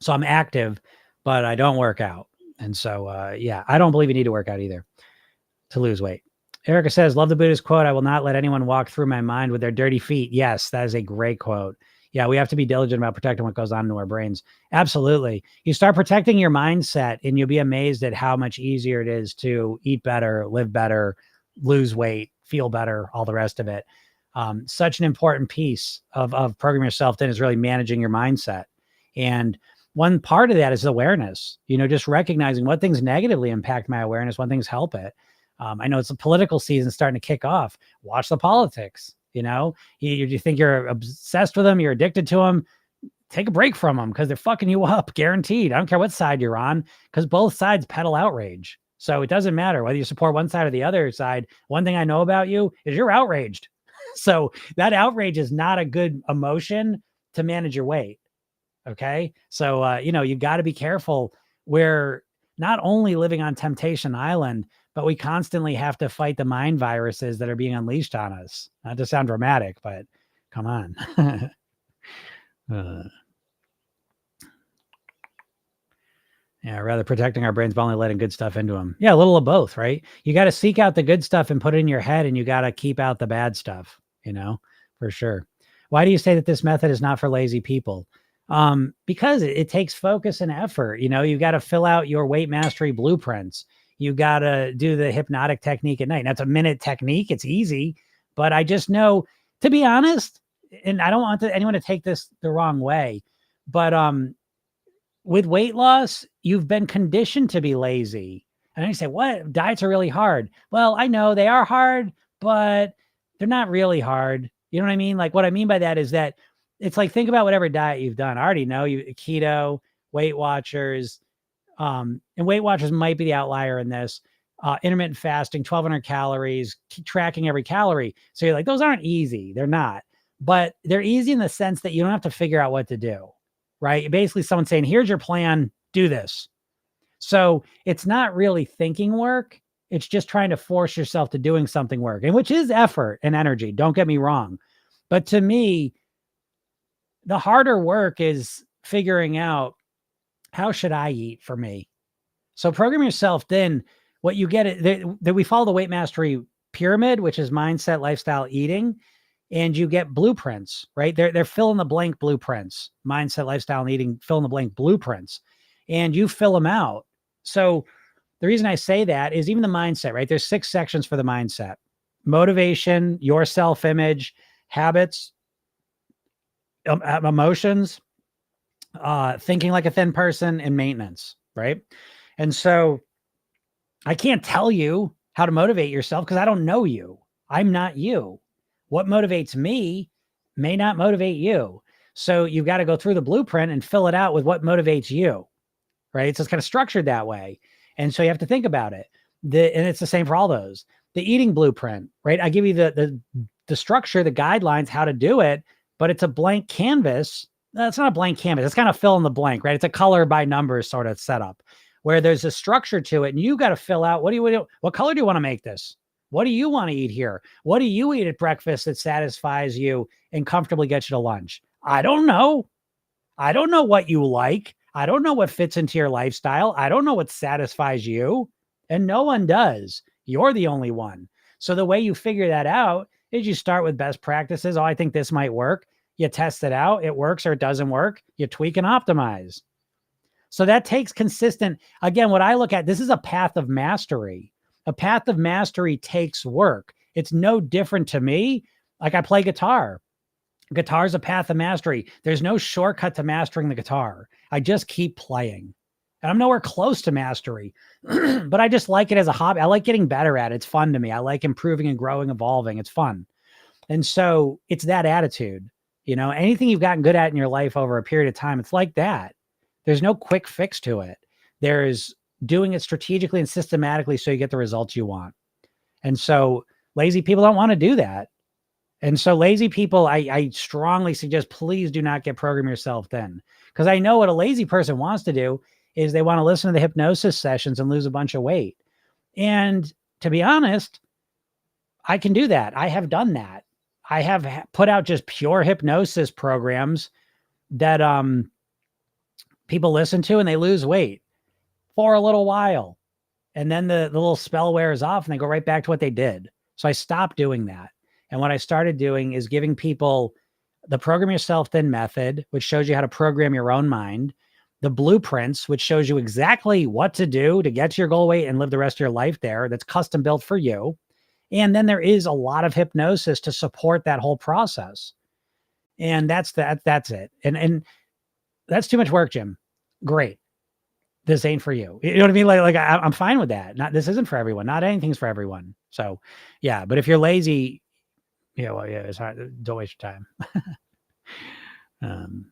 so I'm active, but I don't work out. And so, I don't believe you need to work out either to lose weight. Erica says, love the Buddhist quote. I will not let anyone walk through my mind with their dirty feet. Yes, that is a great quote. Yeah, we have to be diligent about protecting what goes on into our brains. Absolutely. You start protecting your mindset and you'll be amazed at how much easier it is to eat better, live better, lose weight, feel better, all the rest of it. Such an important piece of Program Yourself Thin is really managing your mindset. And one part of that is awareness, just recognizing what things negatively impact my awareness, what things help it. I know it's a political season starting to kick off. Watch the politics. You think you're obsessed with them, you're addicted to them. Take a break from them because they're fucking you up, guaranteed. I don't care what side you're on, because both sides peddle outrage. So it doesn't matter whether you support one side or the other side. One thing I know about you is you're outraged. So that outrage is not a good emotion to manage your weight. Okay. So, you got to be careful. We're not only living on Temptation Island, but we constantly have to fight the mind viruses that are being unleashed on us. Not to sound dramatic, but come on. Rather protecting our brains by only letting good stuff into them. Yeah, a little of both, right? You got to seek out the good stuff and put it in your head, and you got to keep out the bad stuff, for sure. Why do you say that this method is not for lazy people? Because it takes focus and effort. You got to fill out your weight mastery blueprints. You got to do the hypnotic technique at night. That's a minute technique. It's easy, but I just know, to be honest, and I don't want anyone to take this the wrong way, but with weight loss, you've been conditioned to be lazy. And you say, what? Diets are really hard. Well, I know they are hard, but they're not really hard. You know what I mean? Like, what I mean by that is that it's like, think about whatever diet you've done. I already know keto, Weight Watchers, and Weight Watchers might be the outlier in this. intermittent fasting, 1,200 calories, tracking every calorie. So you're like, those aren't easy. They're not, but they're easy in the sense that you don't have to figure out what to do, right? Basically, someone saying, here's your plan, do this. So it's not really thinking work. It's just trying to force yourself to doing something work, and which is effort and energy. Don't get me wrong. But to me, the harder work is figuring out, how should I eat for me? So program yourself thin. What you get that we follow the weight mastery pyramid, which is mindset, lifestyle, eating, and you get blueprints, right? They're fill in the blank blueprints, mindset, lifestyle, and eating, fill in the blank blueprints, and you fill them out. So the reason I say that is even the mindset, right? There's 6 sections for the mindset: motivation, your self-image, habits, emotions, thinking like a thin person, and maintenance, right? And so I can't tell you how to motivate yourself because I don't know you. I'm not you. What motivates me may not motivate you. So you've got to go through the blueprint and fill it out with what motivates you, right? So it's kind of structured that way. And so you have to think about it. And it's the same for all those. The eating blueprint, right? I give you the structure, the guidelines, how to do it, but it's a blank canvas. No, it's not a blank canvas. It's kind of fill in the blank, right? It's a color by numbers sort of setup where there's a structure to it, and you got to fill out, what color do you want to make this? What do you want to eat here? What do you eat at breakfast that satisfies you and comfortably gets you to lunch? I don't know. I don't know what you like. I don't know what fits into your lifestyle. I don't know what satisfies you. And no one does. You're the only one. So the way you figure that out is you start with best practices. Oh, I think this might work. You test it out. It works or it doesn't work. You tweak and optimize. So that takes consistent. Again, what I look at, this is a path of mastery. A path of mastery takes work. It's no different to me. Like I play guitar. Guitar is a path of mastery. There's no shortcut to mastering the guitar. I just keep playing. And I'm nowhere close to mastery, but I just like it as a hobby. I like getting better at it. It's fun to me. I like improving and growing, evolving. It's fun. And so it's that attitude. Anything you've gotten good at in your life over a period of time, it's like that. There's no quick fix to it. There's doing it strategically and systematically so you get the results you want. And so lazy people don't want to do that. And so lazy people, I strongly suggest, please do not get program yourself thin. Because I know what a lazy person wants to do is they want to listen to the hypnosis sessions and lose a bunch of weight. And to be honest, I can do that. I have done that. I have put out just pure hypnosis programs that people listen to and they lose weight for a little while. And then the little spell wears off and they go right back to what they did. So I stopped doing that. And what I started doing is giving people the program yourself thin method, which shows you how to program your own mind, the blueprints, which shows you exactly what to do to get to your goal weight and live the rest of your life there. That's custom built for you. And then there is a lot of hypnosis to support that whole process. And that's it. And that's too much work, Jim. Great. This ain't for you. You know what I mean? Like I'm fine with that. This isn't for everyone. Not anything's for everyone. So yeah, but if you're lazy, it's hard. Don't waste your time.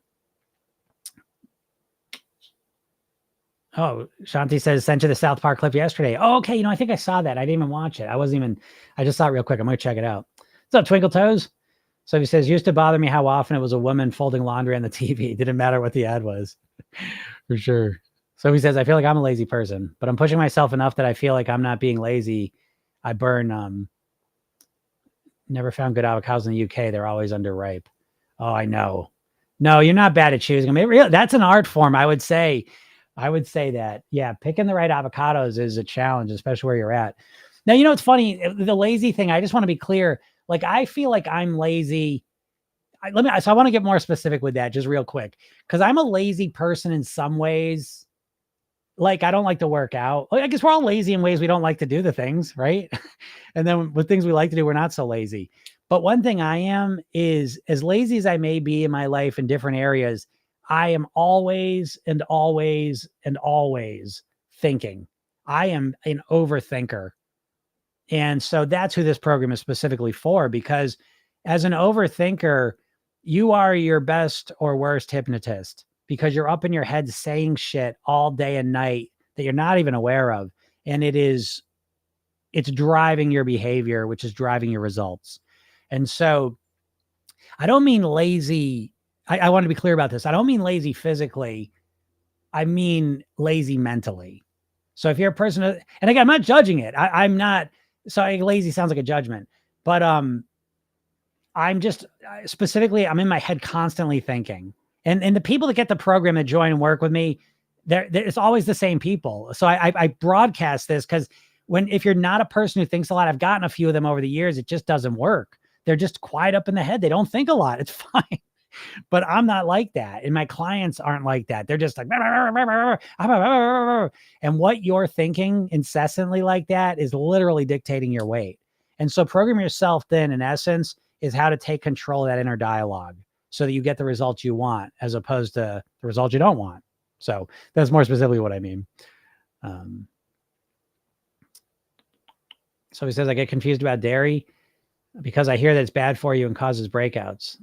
Shanti says, sent you the South Park clip yesterday. Oh, okay. I think I saw that. I didn't even watch it. I just saw it real quick. I'm going to check it out. What's up, Twinkle Toes? So he says, used to bother me how often it was a woman folding laundry on the TV. Didn't matter what the ad was. For sure. So he says, I feel like I'm a lazy person, but I'm pushing myself enough that I feel like I'm not being lazy. I burn, never found good avocados in the UK. They're always underripe. Oh, I know. No, you're not bad at choosing them. That's an art form, I would say. I would say that, yeah, picking the right avocados is a challenge, especially where you're at. Now, it's funny, the lazy thing, I just want to be clear. Like, I feel like I'm lazy. So I want to get more specific with that just real quick, because I'm a lazy person in some ways. Like, I don't like to work out. I guess we're all lazy in ways we don't like to do the things, right? And then with things we like to do, we're not so lazy. But one thing I am is, as lazy as I may be in my life in different areas, I am always and always and always thinking. I am an overthinker. And so that's who this program is specifically for, because as an overthinker, you are your best or worst hypnotist, because you're up in your head saying shit all day and night that you're not even aware of. And it is it's driving your behavior, which is driving your results. And so I don't mean lazy. I want to be clear about this. I don't mean lazy physically. I mean lazy mentally. So if you're a person, and again, I'm not judging it. I'm not. Sorry, lazy sounds like a judgment, but I'm just specifically, I'm in my head constantly thinking. And the people that get the program that join and work with me, it's always the same people. So I broadcast this because if you're not a person who thinks a lot, I've gotten a few of them over the years, it just doesn't work. They're just quiet up in the head. They don't think a lot. It's fine. But I'm not like that. And my clients aren't like that. They're just like, and what you're thinking incessantly like that is literally dictating your weight. And so program yourself then, in essence, is how to take control of that inner dialogue so that you get the results you want as opposed to the results you don't want. So that's more specifically what I mean. So he says, I get confused about dairy because I hear that it's bad for you and causes breakouts.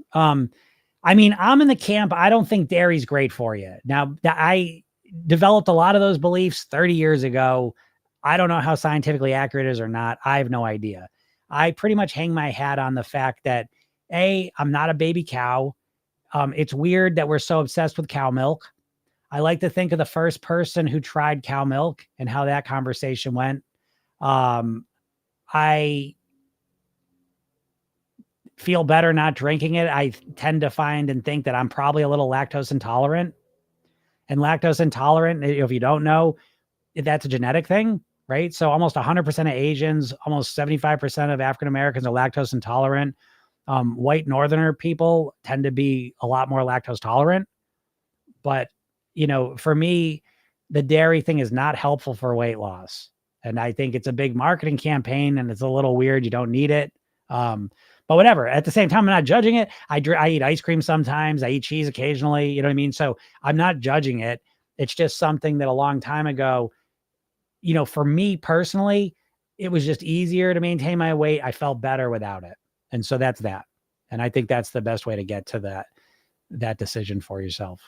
I mean, I'm in the camp. I don't think dairy's great for you. Now, I developed a lot of those beliefs 30 years ago. I don't know how scientifically accurate it is or not. I have no idea. I pretty much hang my hat on the fact that, A, I'm not a baby cow. It's weird that we're so obsessed with cow milk. I like to think of the first person who tried cow milk and how that conversation went. I feel better not drinking it. I tend to find and think that I'm probably a little lactose intolerant. And lactose intolerant, if you don't know, that's a genetic thing, right? So almost 100% of Asians, almost 75% of African Americans are lactose intolerant. White Northerner people tend to be a lot more lactose tolerant. But, for me, the dairy thing is not helpful for weight loss. And I think it's a big marketing campaign and it's a little weird. You don't need it. But whatever. At the same time, I'm not judging it. I eat ice cream sometimes. I eat cheese occasionally. You know what I mean? So I'm not judging it. It's just something that a long time ago, for me personally, it was just easier to maintain my weight. I felt better without it. And so that's that. And I think that's the best way to get to that decision for yourself.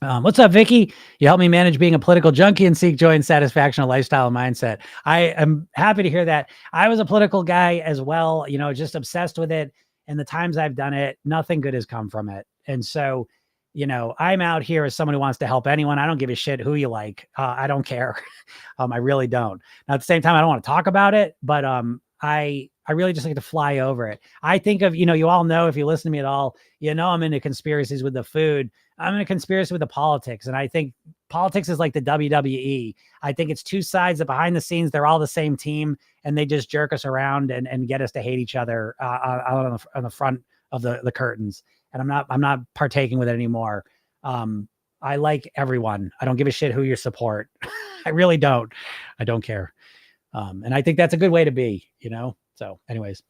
What's up, Vicky? You help me manage being a political junkie and seek joy and satisfaction, a lifestyle and mindset. I am happy to hear that. I was a political guy as well, just obsessed with it. And the times I've done it, nothing good has come from it. And so, I'm out here as someone who wants to help anyone. I don't give a shit who you like. I don't care. I really don't. Now, at the same time, I don't want to talk about it, but I really just like to fly over it. I think of, you all know, if you listen to me at all, I'm into conspiracies with the food. I'm in a conspiracy with the politics. And I think politics is like the WWE. I think it's two sides that behind the scenes, they're all the same team and they just jerk us around and get us to hate each other on the front of the curtains. And I'm not partaking with it anymore. I like everyone. I don't give a shit who you support. I really don't. I don't care. And I think that's a good way to be, So anyways,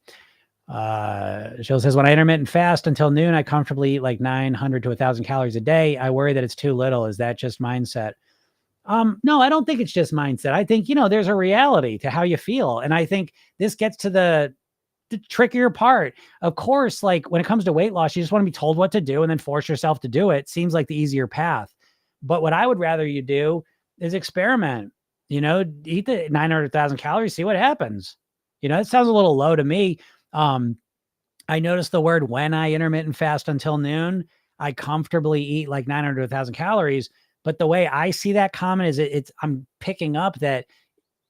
Jill says, when I intermittent fast until noon, I comfortably eat like 900 to 1,000 calories a day. I worry that it's too little. Is that just mindset? No, I don't think it's just mindset. I think, there's a reality to how you feel. And I think this gets to the trickier part. Of course, like when it comes to weight loss, you just want to be told what to do and then force yourself to do it. Seems like the easier path. But what I would rather you do is experiment, eat the 900,000 calories, see what happens. It sounds a little low to me. I noticed the word when I intermittent fast until noon, I comfortably eat like 900 to 1,000 calories. But the way I see that comment is I'm picking up that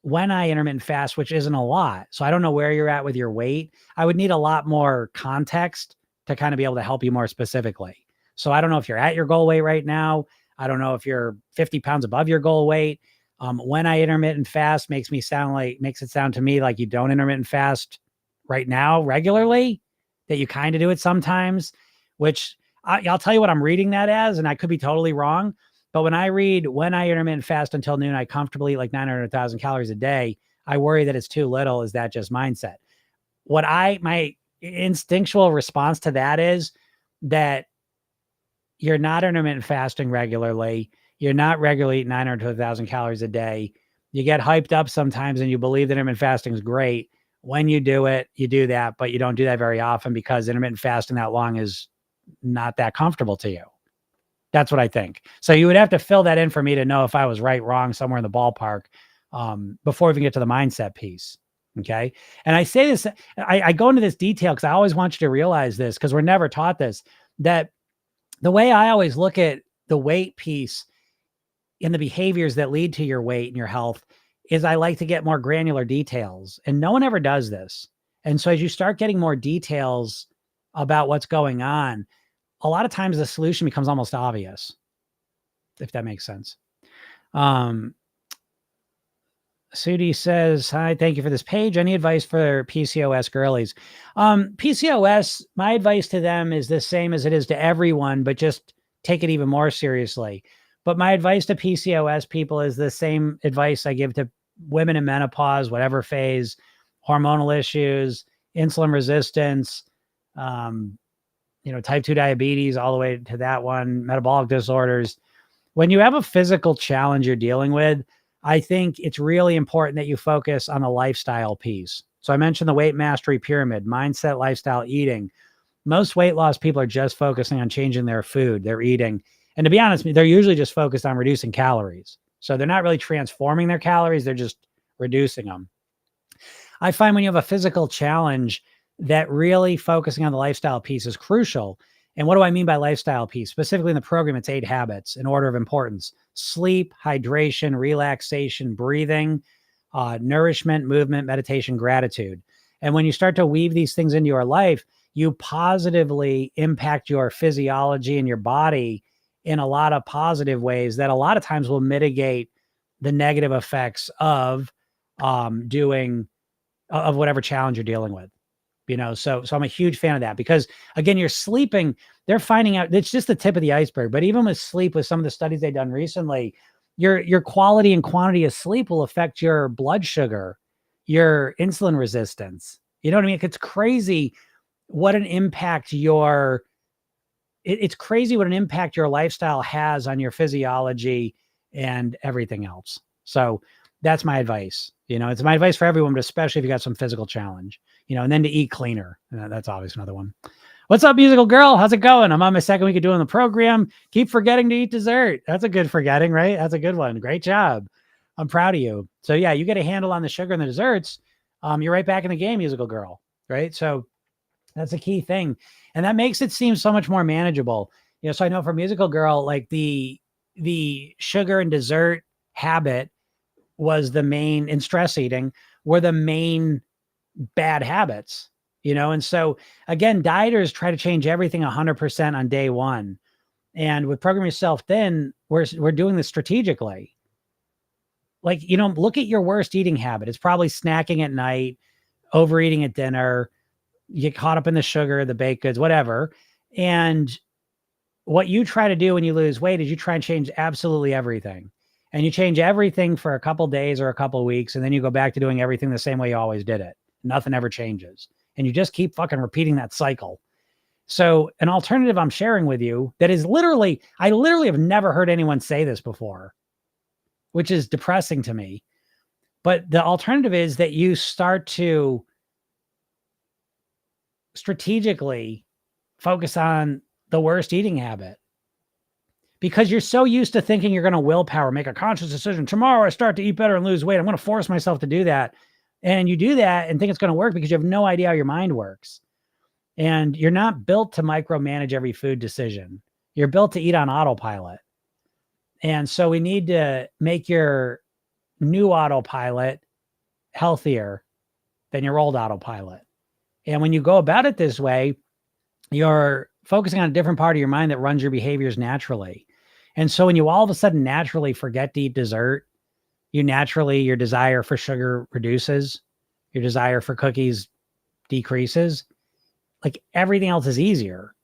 when I intermittent fast, which isn't a lot. So I don't know where you're at with your weight. I would need a lot more context to kind of be able to help you more specifically. So I don't know if you're at your goal weight right now. I don't know if you're 50 pounds above your goal weight. When I intermittent fast makes it sound to me like you don't intermittent fast right now regularly, that you kind of do it sometimes, which I'll tell you what I'm reading that as, and I could be totally wrong. But when I read when I intermittent fast until noon, I comfortably eat like 900,000 calories a day, I worry that it's too little. Is that just mindset? My instinctual response to that is that you're not intermittent fasting regularly. You're not regularly eating 900 to 1,000 calories a day. You get hyped up sometimes and you believe that intermittent fasting is great. When you do it, you do that, but you don't do that very often because intermittent fasting that long is not that comfortable to you. That's what I think. So you would have to fill that in for me to know if I was right, wrong, somewhere in the ballpark before we even get to the mindset piece. Okay. And I say this, I go into this detail because I always want you to realize this, because we're never taught this, that the way I always look at the weight piece in the behaviors that lead to your weight and your health is I like to get more granular details, and no one ever does this. And so as you start getting more details about what's going on, a lot of times the solution becomes almost obvious, if that makes sense. Sudi says, hi, thank you for this page. Any advice for PCOS girlies? PCOS, my advice to them is the same as it is to everyone, but just take it even more seriously. But my advice to PCOS people is the same advice I give to women in menopause, whatever phase, hormonal issues, insulin resistance, type 2 diabetes, all the way to that one, metabolic disorders. When you have a physical challenge you're dealing with, I think it's really important that you focus on the lifestyle piece. So I mentioned the weight mastery pyramid, mindset, lifestyle, eating. Most weight loss people are just focusing on changing their food, their eating. And to be honest, they're usually just focused on reducing calories. So they're not really transforming their calories. They're just reducing them. I find when you have a physical challenge that really focusing on the lifestyle piece is crucial. And what do I mean by lifestyle piece? Specifically in the program, it's 8 habits in order of importance: sleep, hydration, relaxation, breathing, nourishment, movement, meditation, gratitude. And when you start to weave these things into your life, you positively impact your physiology and your body in a lot of positive ways that a lot of times will mitigate the negative effects of whatever challenge you're dealing with. So I'm a huge fan of that, because again, you're sleeping, they're finding out it's just the tip of the iceberg. But even with sleep, with some of the studies they've done recently, your quality and quantity of sleep will affect your blood sugar, your insulin resistance. You know what I mean? It's crazy what an impact it's crazy what an impact your lifestyle has on your physiology and everything else. So that's my advice. It's my advice for everyone, but especially if you got some physical challenge, and then to eat cleaner. That's obviously another one. What's up, musical girl? How's it going? I'm on my second week of doing the program. Keep forgetting to eat dessert. That's a good forgetting, right? That's a good one. Great job. I'm proud of you. So yeah, you get a handle on the sugar and the desserts. You're right back in the game, musical girl. Right. So that's a key thing. And that makes it seem so much more manageable. So I know for musical girl, like the sugar and dessert habit was the main, and stress eating were the main bad habits, And so again, dieters try to change everything 100% on day one. And with Program Yourself Thin, we're doing this strategically. Like, look at your worst eating habit. It's probably snacking at night, overeating at dinner, you get caught up in the sugar, the baked goods, whatever. And what you try to do when you lose weight is you try and change absolutely everything. And you change everything for a couple days or a couple weeks, and then you go back to doing everything the same way you always did it. Nothing ever changes. And you just keep fucking repeating that cycle. So an alternative I'm sharing with you that is I literally have never heard anyone say this before, which is depressing to me. But the alternative is that you start to strategically focus on the worst eating habit, because you're so used to thinking you're going to willpower, make a conscious decision. Tomorrow I start to eat better and lose weight. I'm going to force myself to do that. And you do that and think it's going to work because you have no idea how your mind works. And you're not built to micromanage every food decision. You're built to eat on autopilot. And so we need to make your new autopilot healthier than your old autopilot. And when you go about it this way, you're focusing on a different part of your mind that runs your behaviors naturally. And so when you all of a sudden naturally forget to eat dessert, your desire for sugar reduces, your desire for cookies decreases. Like, everything else is easier.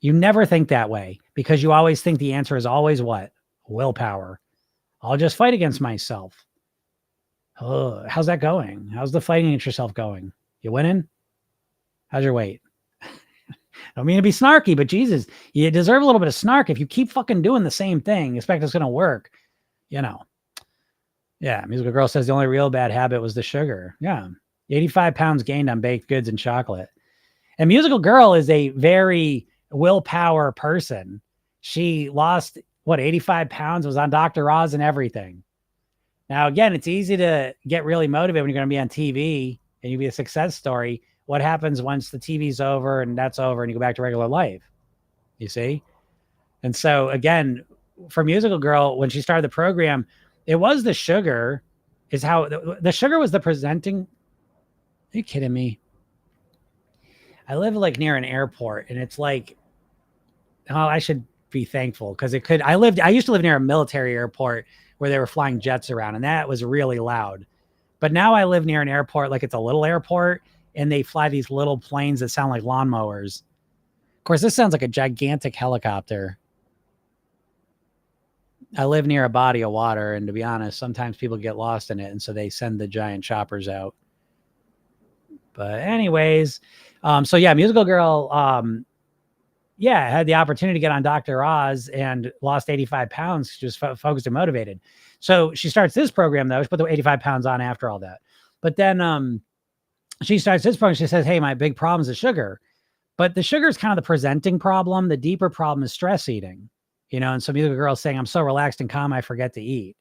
You never think that way because you always think the answer is always what? Willpower. I'll just fight against myself. Oh, how's that going? How's the fighting against yourself going? You winning? How's your weight? I don't mean to be snarky, but Jesus, you deserve a little bit of snark. If you keep fucking doing the same thing, expect it's going to work, Yeah, musical girl says the only real bad habit was the sugar. Yeah, 85 pounds gained on baked goods and chocolate. And musical girl is a very willpower person. She lost 85 pounds, was on Dr. Oz and everything. Now, again, it's easy to get really motivated when you're going to be on TV and you be a success story. What happens once the TV's over and that's over and you go back to regular life? You see? And so, again, for Musical Girl, when she started the program, it was the sugar, is how the sugar was the presenting. Are you kidding me? I live like near an airport, and it's like, oh, I should be thankful because it could. I used to live near a military airport where they were flying jets around, and that was really loud. But now I live near an airport, like it's a little airport, and they fly these little planes that sound like lawnmowers. Of course, this sounds like a gigantic helicopter. I live near a body of water, and to be honest, sometimes people get lost in it, and so they send the giant choppers out. But anyways, so yeah, Musical Girl, yeah, had the opportunity to get on Dr. Oz and lost 85 pounds, just focused and motivated. So she starts this program, though. She put the 85 pounds on after all that. But then she starts this program. She says, hey, my big problem is the sugar. But the sugar is kind of the presenting problem. The deeper problem is stress eating, and so Musical Girl is saying, I'm so relaxed and calm, I forget to eat.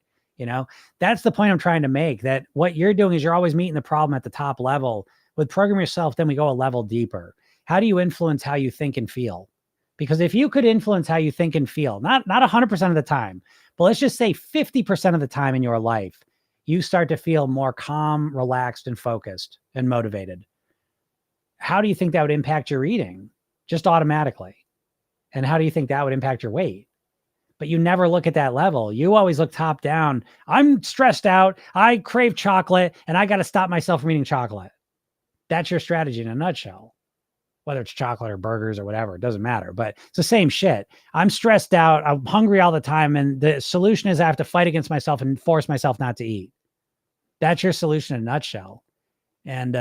That's the point I'm trying to make, that what you're doing is you're always meeting the problem at the top level. With Program Yourself, then we go a level deeper. How do you influence how you think and feel? Because if you could influence how you think and feel, not 100% of the time, but let's just say 50% of the time in your life, you start to feel more calm, relaxed, and focused and motivated. How do you think that would impact your eating? Just automatically. And how do you think that would impact your weight? But you never look at that level. You always look top down. I'm stressed out. I crave chocolate and I got to stop myself from eating chocolate. That's your strategy in a nutshell. Whether it's chocolate or burgers or whatever, it doesn't matter, but it's the same shit. I'm stressed out. I'm hungry all the time. And the solution is I have to fight against myself and force myself not to eat. That's your solution in a nutshell. And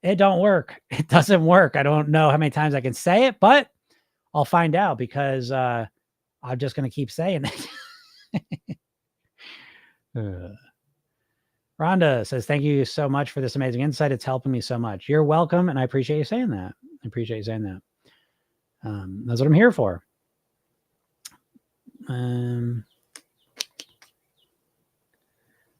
it don't work. It doesn't work. I don't know how many times I can say it, but I'll find out because I'm just going to keep saying it. Rhonda says, thank you so much for this amazing insight. It's helping me so much. You're welcome. And I appreciate you saying that. That's what I'm here for.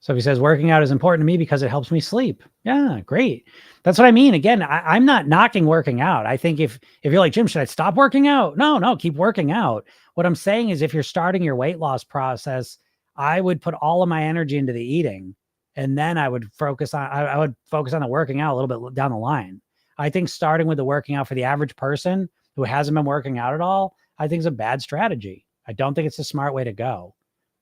So he says, working out is important to me because it helps me sleep. Yeah, great. That's what I mean. Again, I'm not knocking working out. I think if you're like, Jim, should I stop working out? No, keep working out. What I'm saying is if you're starting your weight loss process, I would put all of my energy into the eating. And then I would focus on the working out a little bit down the line. I think starting with the working out for the average person who hasn't been working out at all, I think is a bad strategy. I don't think it's a smart way to go.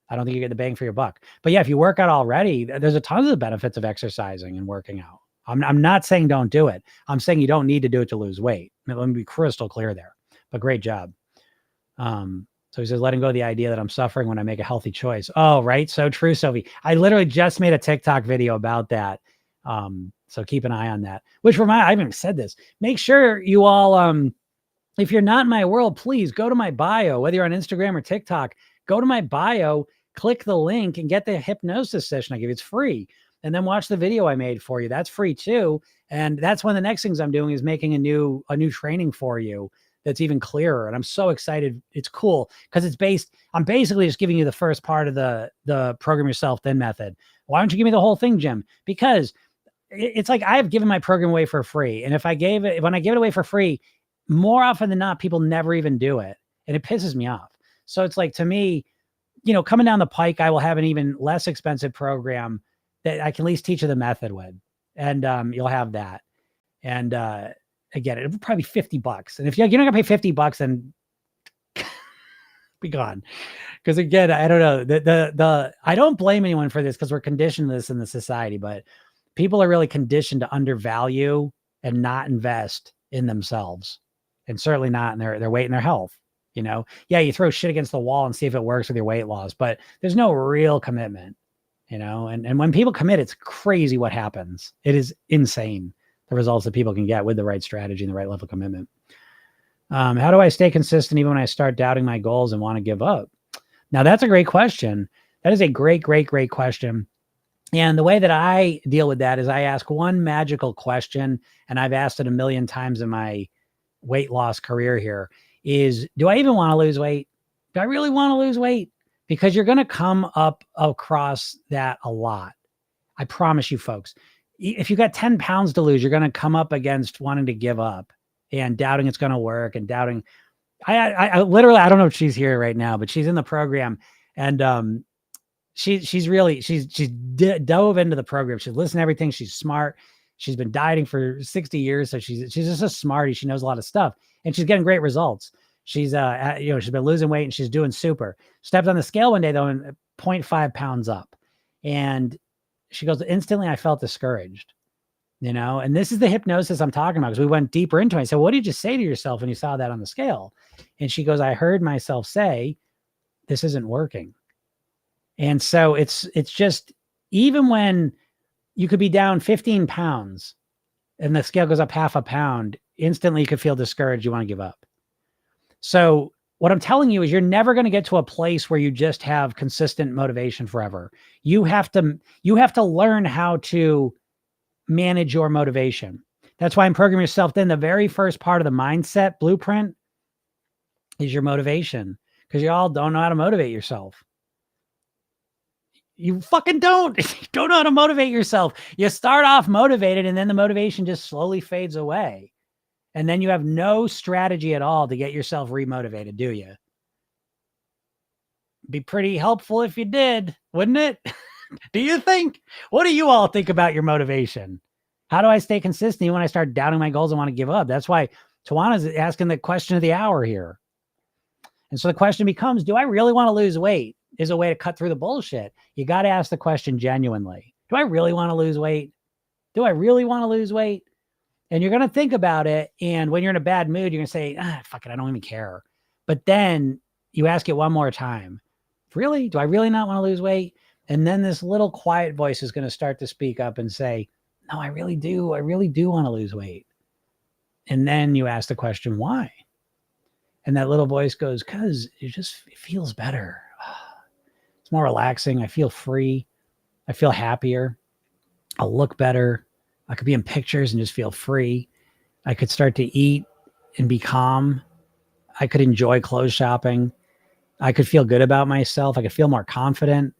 I don't think you get the bang for your buck. But yeah, if you work out already, there's a ton of benefits of exercising and working out. I'm not saying don't do it. I'm saying you don't need to do it to lose weight. Let me be crystal clear there. But great job. So he says, letting go of the idea that I'm suffering when I make a healthy choice. Oh, right. So true, Sophie. I literally just made a TikTok video about that. So keep an eye on that. I haven't even said this. Make sure you all, if you're not in my world, please go to my bio, whether you're on Instagram or TikTok, go to my bio, click the link and get the hypnosis session I give you. It's free. And then watch the video I made for you. That's free too. And that's one of the next things I'm doing is making a new training for you that's even clearer. And I'm so excited. It's cool because I'm basically just giving you the first part of the Program Yourself Thin method. Why don't you give me the whole thing, Jim? Because it's like I've given my program away for free. And when I give it away for free, more often than not, people never even do it. And it pisses me off. So it's like, to me, coming down the pike, I will have an even less expensive program that I can at least teach you the method with. And you'll have that. And again, it'll probably be $50. And if you're not gonna pay $50, then be gone. Because again, I don't know. I don't blame anyone for this because we're conditioned to this in the society, but people are really conditioned to undervalue and not invest in themselves. And certainly not in their weight and their health. Yeah, you throw shit against the wall and see if it works with your weight loss, but there's no real commitment, and when people commit, it's crazy what happens. It is insane. The results that people can get with the right strategy and the right level of commitment. How do I stay consistent even when I start doubting my goals and want to give up? Now that's a great question. That is a great, great, great question. And the way that I deal with that is I ask one magical question, and I've asked it a million times in my weight loss career here, is, do I even want to lose weight? Do I really want to lose weight? because you're going to come up across that a lot. I promise you, folks. If you got 10 pounds to lose, you're going to come up against wanting to give up and doubting it's going to work and doubting. I literally, I don't know if she's here right now, but she's in the program, and she's dove into the program. She's listened to everything. She's smart. She's been dieting for 60 years. So she's just a smarty. She knows a lot of stuff and she's getting great results. She's, she's been losing weight and she's doing super. Stepped on the scale one day though, and 0.5 pounds up. And she goes, instantly, I felt discouraged, and this is the hypnosis I'm talking about, because we went deeper into it. I said, what did you say to yourself when you saw that on the scale? And she goes, I heard myself say, this isn't working. And so it's just, even when you could be down 15 pounds and the scale goes up half a pound, instantly you could feel discouraged. You want to give up. So what I'm telling you is you're never going to get to a place where you just have consistent motivation forever. You have to learn how to manage your motivation. That's why in Program Yourself Thin, the very first part of the mindset blueprint is your motivation, because you all don't know how to motivate yourself. You fucking don't. You don't know how to motivate yourself. You start off motivated and then the motivation just slowly fades away. And then you have no strategy at all to get yourself remotivated, do you? Be pretty helpful if you did, wouldn't it? Do you think? What do you all think about your motivation? How do I stay consistent when I start doubting my goals and want to give up? That's why Tawana's asking the question of the hour here. And so the question becomes, do I really want to lose weight? Is a way to cut through the bullshit. You got to ask the question genuinely. Do I really want to lose weight? Do I really want to lose weight? And you're going to think about it. And when you're in a bad mood, you're going to say, fuck it, I don't even care. But then you ask it one more time. Really? Do I really not want to lose weight? And then this little quiet voice is going to start to speak up and say, no, I really do. I really do want to lose weight. And then you ask the question, why? And that little voice goes, because it feels better. It's more relaxing. I feel free. I feel happier. I'll look better. I could be in pictures and just feel free. I could start to eat and be calm. I could enjoy clothes shopping. I could feel good about myself. I could feel more confident.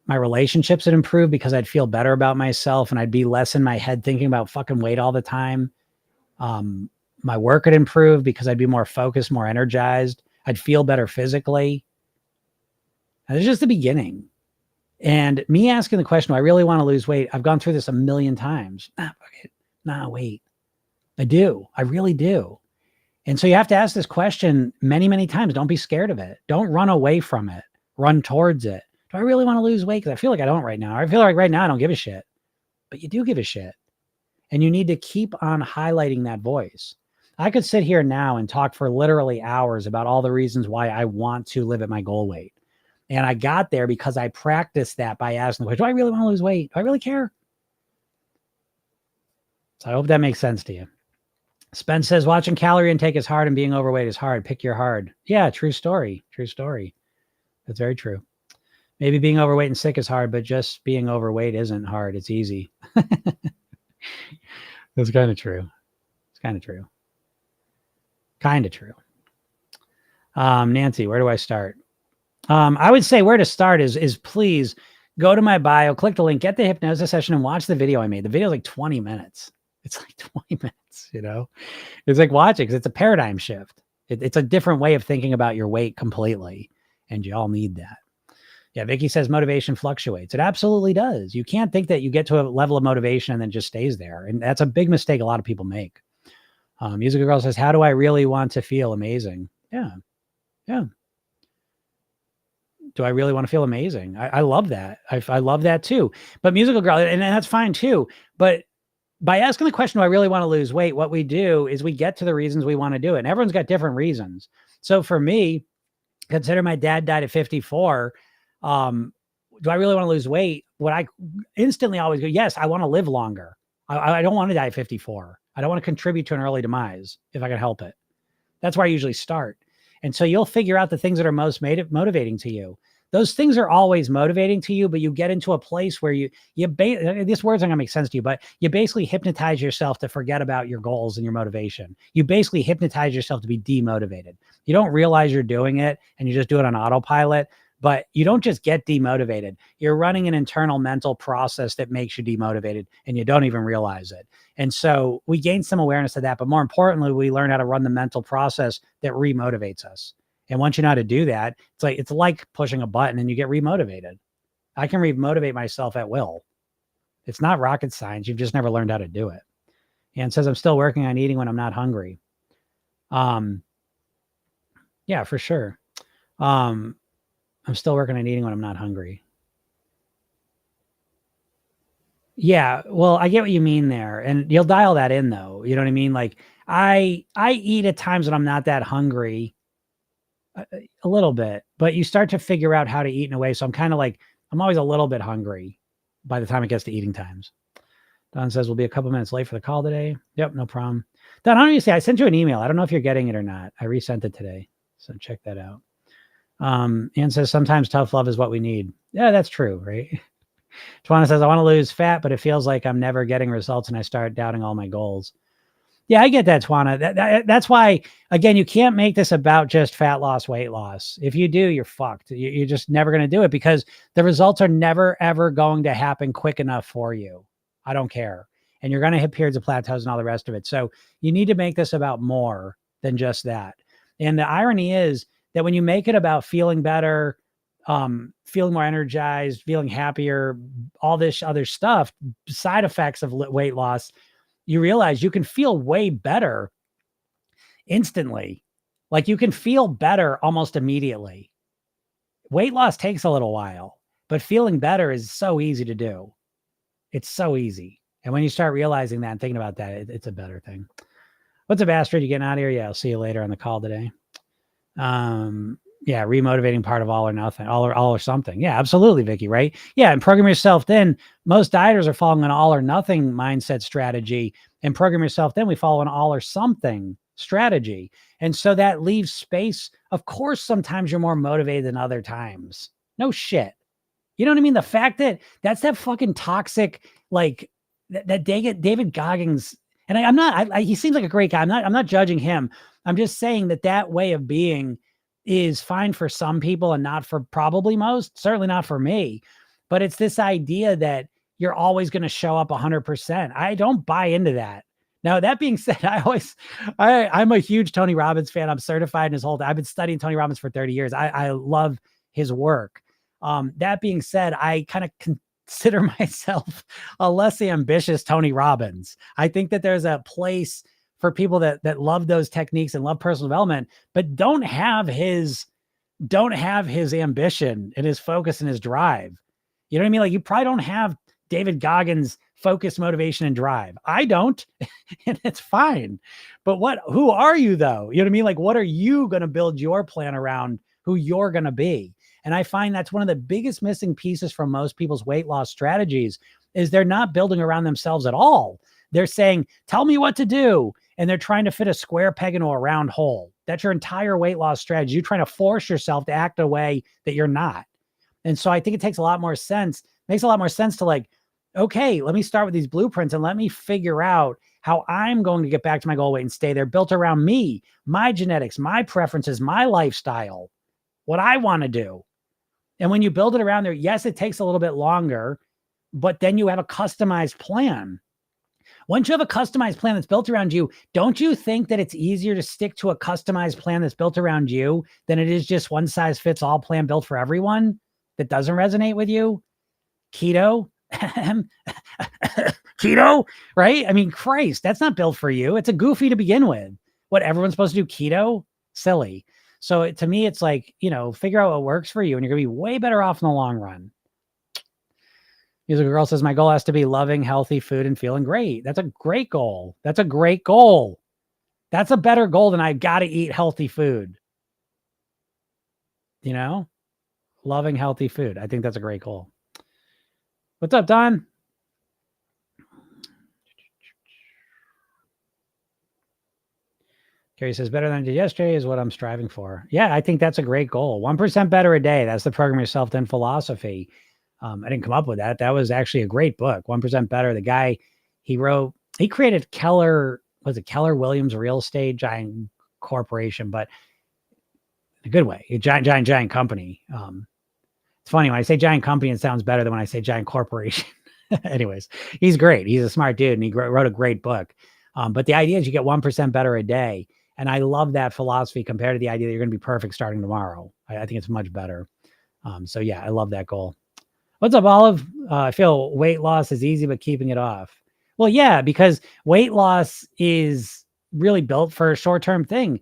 My relationships would improve because I'd feel better about myself and I'd be less in my head thinking about fucking weight all the time. My work would improve because I'd be more focused, more energized. I'd feel better physically. And it's just the beginning. And me asking the question, do I really want to lose weight? I've gone through this a million times. Wait. I do. I really do. And so you have to ask this question many, many times. Don't be scared of it. Don't run away from it. Run towards it. Do I really want to lose weight? Because I feel like I don't right now. I feel like right now I don't give a shit. But you do give a shit. And you need to keep on highlighting that voice. I could sit here now and talk for literally hours about all the reasons why I want to live at my goal weight. And I got there because I practiced that by asking the question, do I really want to lose weight? Do I really care? So I hope that makes sense to you. Spence says, watching calorie intake is hard and being overweight is hard. Pick your hard. Yeah, true story. True story. That's very true. Maybe being overweight and sick is hard, but just being overweight isn't hard. It's easy. That's kind of true. It's kind of true. Kind of true. Nancy, where do I start? I would say where to start is please go to my bio, click the link, get the hypnosis session and watch the video I made. The video is like 20 minutes. It's like 20 minutes, It's like watching because it's a paradigm shift. It's a different way of thinking about your weight completely. And you all need that. Yeah, Vicky says motivation fluctuates. It absolutely does. You can't think that you get to a level of motivation and then just stays there. And that's a big mistake a lot of people make. Musical Girl says, how do I really want to feel amazing? Yeah. Do I really want to feel amazing? I love that. I love that too. But Musical Girl, and that's fine too. But by asking the question, do I really want to lose weight? What we do is we get to the reasons we want to do it. And everyone's got different reasons. So for me, consider my dad died at 54. Do I really want to lose weight? What I instantly always go, yes, I want to live longer. I don't want to die at 54. I don't want to contribute to an early demise if I can help it. That's where I usually start. And so you'll figure out the things that are most motivating to you. Those things are always motivating to you, but you get into a place where this word's not gonna make sense to you, but you basically hypnotize yourself to forget about your goals and your motivation. You basically hypnotize yourself to be demotivated. You don't realize you're doing it and you just do it on autopilot, but you don't just get demotivated. You're running an internal mental process that makes you demotivated and you don't even realize it. And so we gain some awareness of that, but more importantly, we learn how to run the mental process that remotivates us. And once you know how to do that, it's like pushing a button and you get remotivated. I can remotivate myself at will. It's not rocket science. You've just never learned how to do it. And says, I'm still working on eating when I'm not hungry. Yeah, for sure. I'm still working on eating when I'm not hungry. Yeah, well, I get what you mean there, and you'll dial that in though. You know what I mean? Like I eat at times when I'm not that hungry, a little bit, but you start to figure out how to eat in a way. So I'm kind of like I'm always a little bit hungry by the time it gets to eating times. Don says we'll be a couple minutes late for the call today. Yep, no problem. Don, how do you say I sent you an email? I don't know if you're getting it or not. I resent it today, so check that out. Ann says sometimes tough love is what we need. Yeah, that's true, right? Tawana says I want to lose fat, but it feels like I'm never getting results, and I start doubting all my goals. Yeah, I get that, Tawana. That's why, again, you can't make this about just fat loss, weight loss. If you do, you're fucked. You're just never going to do it because the results are never, ever going to happen quick enough for you. I don't care. And you're going to hit periods of plateaus and all the rest of it. So you need to make this about more than just that. And the irony is that when you make it about feeling better, feeling more energized, feeling happier, all this other stuff, side effects of weight loss, you realize you can feel way better instantly. Like you can feel better almost immediately. Weight loss takes a little while, but feeling better is so easy to do. It's so easy. And when you start realizing that and thinking about that, it's a better thing. What's up, Astrid? You getting out of here? Yeah, I'll see you later on the call today. Yeah, remotivating part of all or nothing, all or something. Yeah, absolutely, Vicky, right? Yeah, and program yourself then. Most dieters are following an all or nothing mindset strategy, and program yourself then we follow an all or something strategy. And so that leaves space. Of course, sometimes you're more motivated than other times. No shit. You know what I mean? The fact that that's that fucking toxic, like that David Goggins, and I'm not, he seems like a great guy. I'm not judging him. I'm just saying that way of being is fine for some people and not for probably most, certainly not for me. But it's this idea that you're always going to show up 100%. I don't buy into that. Now, that being said, I'm a huge Tony Robbins fan. I'm certified in his whole, I've been studying Tony Robbins for 30 years. I love his work. That being said, I kind of consider myself a less ambitious Tony Robbins. I think that there's a place for people that love those techniques and love personal development, but don't have his ambition and his focus and his drive. You know what I mean? Like you probably don't have David Goggins' focus, motivation, and drive. I don't, and it's fine. But who are you though? You know what I mean? Like, what are you going to build your plan around who you're going to be? And I find that's one of the biggest missing pieces from most people's weight loss strategies is they're not building around themselves at all. They're saying, tell me what to do. And they're trying to fit a square peg into a round hole. That's your entire weight loss strategy. You're trying to force yourself to act a way that you're not. And so I think it makes a lot more sense to like, okay, let me start with these blueprints and let me figure out how I'm going to get back to my goal weight and stay there, built around me, my genetics, my preferences, my lifestyle, what I want to do. And when you build it around there, yes, it takes a little bit longer, but then you have a customized plan. Once you have a customized plan that's built around you, don't you think that it's easier to stick to a customized plan that's built around you than it is just one size fits all plan built for everyone that doesn't resonate with you? Keto, keto, right? I mean, Christ, that's not built for you. It's a goofy to begin with. What, everyone's supposed to do keto? Silly. So to me, it's like, figure out what works for you and you're going to be way better off in the long run. Musical Girl says, my goal has to be loving healthy food and feeling great. That's a great goal. That's a great goal. That's a better goal than I got to eat healthy food. Loving healthy food. I think that's a great goal. What's up, Don? Carrie says, better than I did yesterday is what I'm striving for. Yeah, I think that's a great goal. 1% better a day. That's the Program Yourself Then philosophy. I didn't come up with that. That was actually a great book. 1% better. The guy he created Keller Williams Real Estate Giant Corporation, but in a good way, a giant company. It's funny when I say giant company, it sounds better than when I say giant corporation. Anyways, he's great. He's a smart dude, and he wrote a great book. But the idea is you get 1% better a day. And I love that philosophy compared to the idea that you're going to be perfect starting tomorrow. I think it's much better. So yeah, I love that goal. What's up, Olive? I feel weight loss is easy, but keeping it off. Well, yeah, because weight loss is really built for a short-term thing.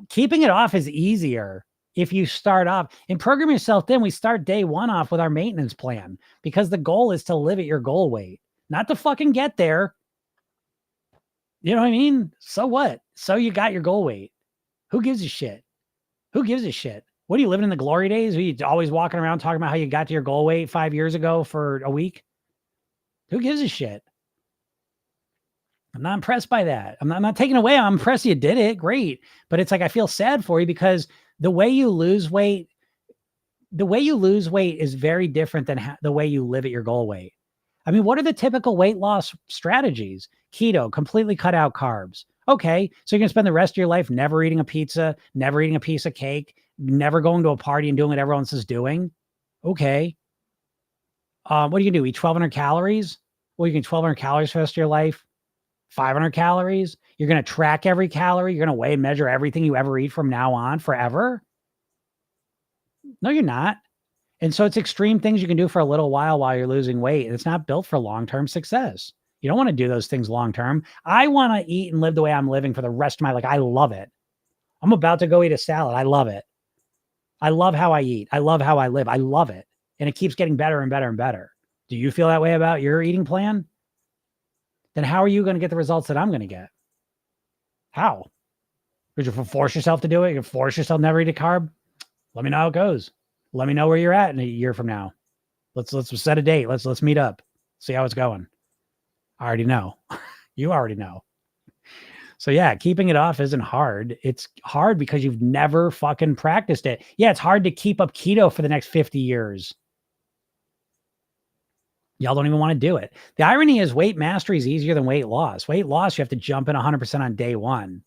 Keeping it off is easier if you start off and program yourself. Then we start day one off with our maintenance plan because the goal is to live at your goal weight, not to fucking get there. You know what I mean? So what? So you got your goal weight. Who gives a shit? Who gives a shit? What are you living in the glory days? Are you always walking around talking about how you got to your goal weight 5 years ago for a week? Who gives a shit? I'm not impressed by that. I'm not taking away. I'm impressed you did it. Great. But it's like, I feel sad for you because the way you lose weight is very different than the way you live at your goal weight. I mean, what are the typical weight loss strategies? Keto, completely cut out carbs. Okay. So you're going to spend the rest of your life never eating a pizza, never eating a piece of cake, never going to a party and doing what everyone else is doing. Okay. What are you going to do? Eat 1,200 calories? Well, you can eat 1,200 calories for the rest of your life. 500 calories. You're going to track every calorie. You're going to weigh and measure everything you ever eat from now on forever. No, you're not. And so it's extreme things you can do for a little while you're losing weight. And it's not built for long-term success. You don't want to do those things long-term. I want to eat and live the way I'm living for the rest of my life. I love it. I'm about to go eat a salad. I love it. I love how I eat. I love how I live. I love it. And it keeps getting better and better and better. Do you feel that way about your eating plan? Then how are you going to get the results that I'm going to get? How? Would you force yourself to do it? You force yourself never eat a carb? Let me know how it goes. Let me know where you're at in a year from now. Let's set a date. Let's meet up. See how it's going. I already know. You already know. So yeah, keeping it off isn't hard. It's hard because you've never fucking practiced it. Yeah, it's hard to keep up keto for the next 50 years. Y'all don't even want to do it. The irony is weight mastery is easier than weight loss. Weight loss, you have to jump in 100% on day one.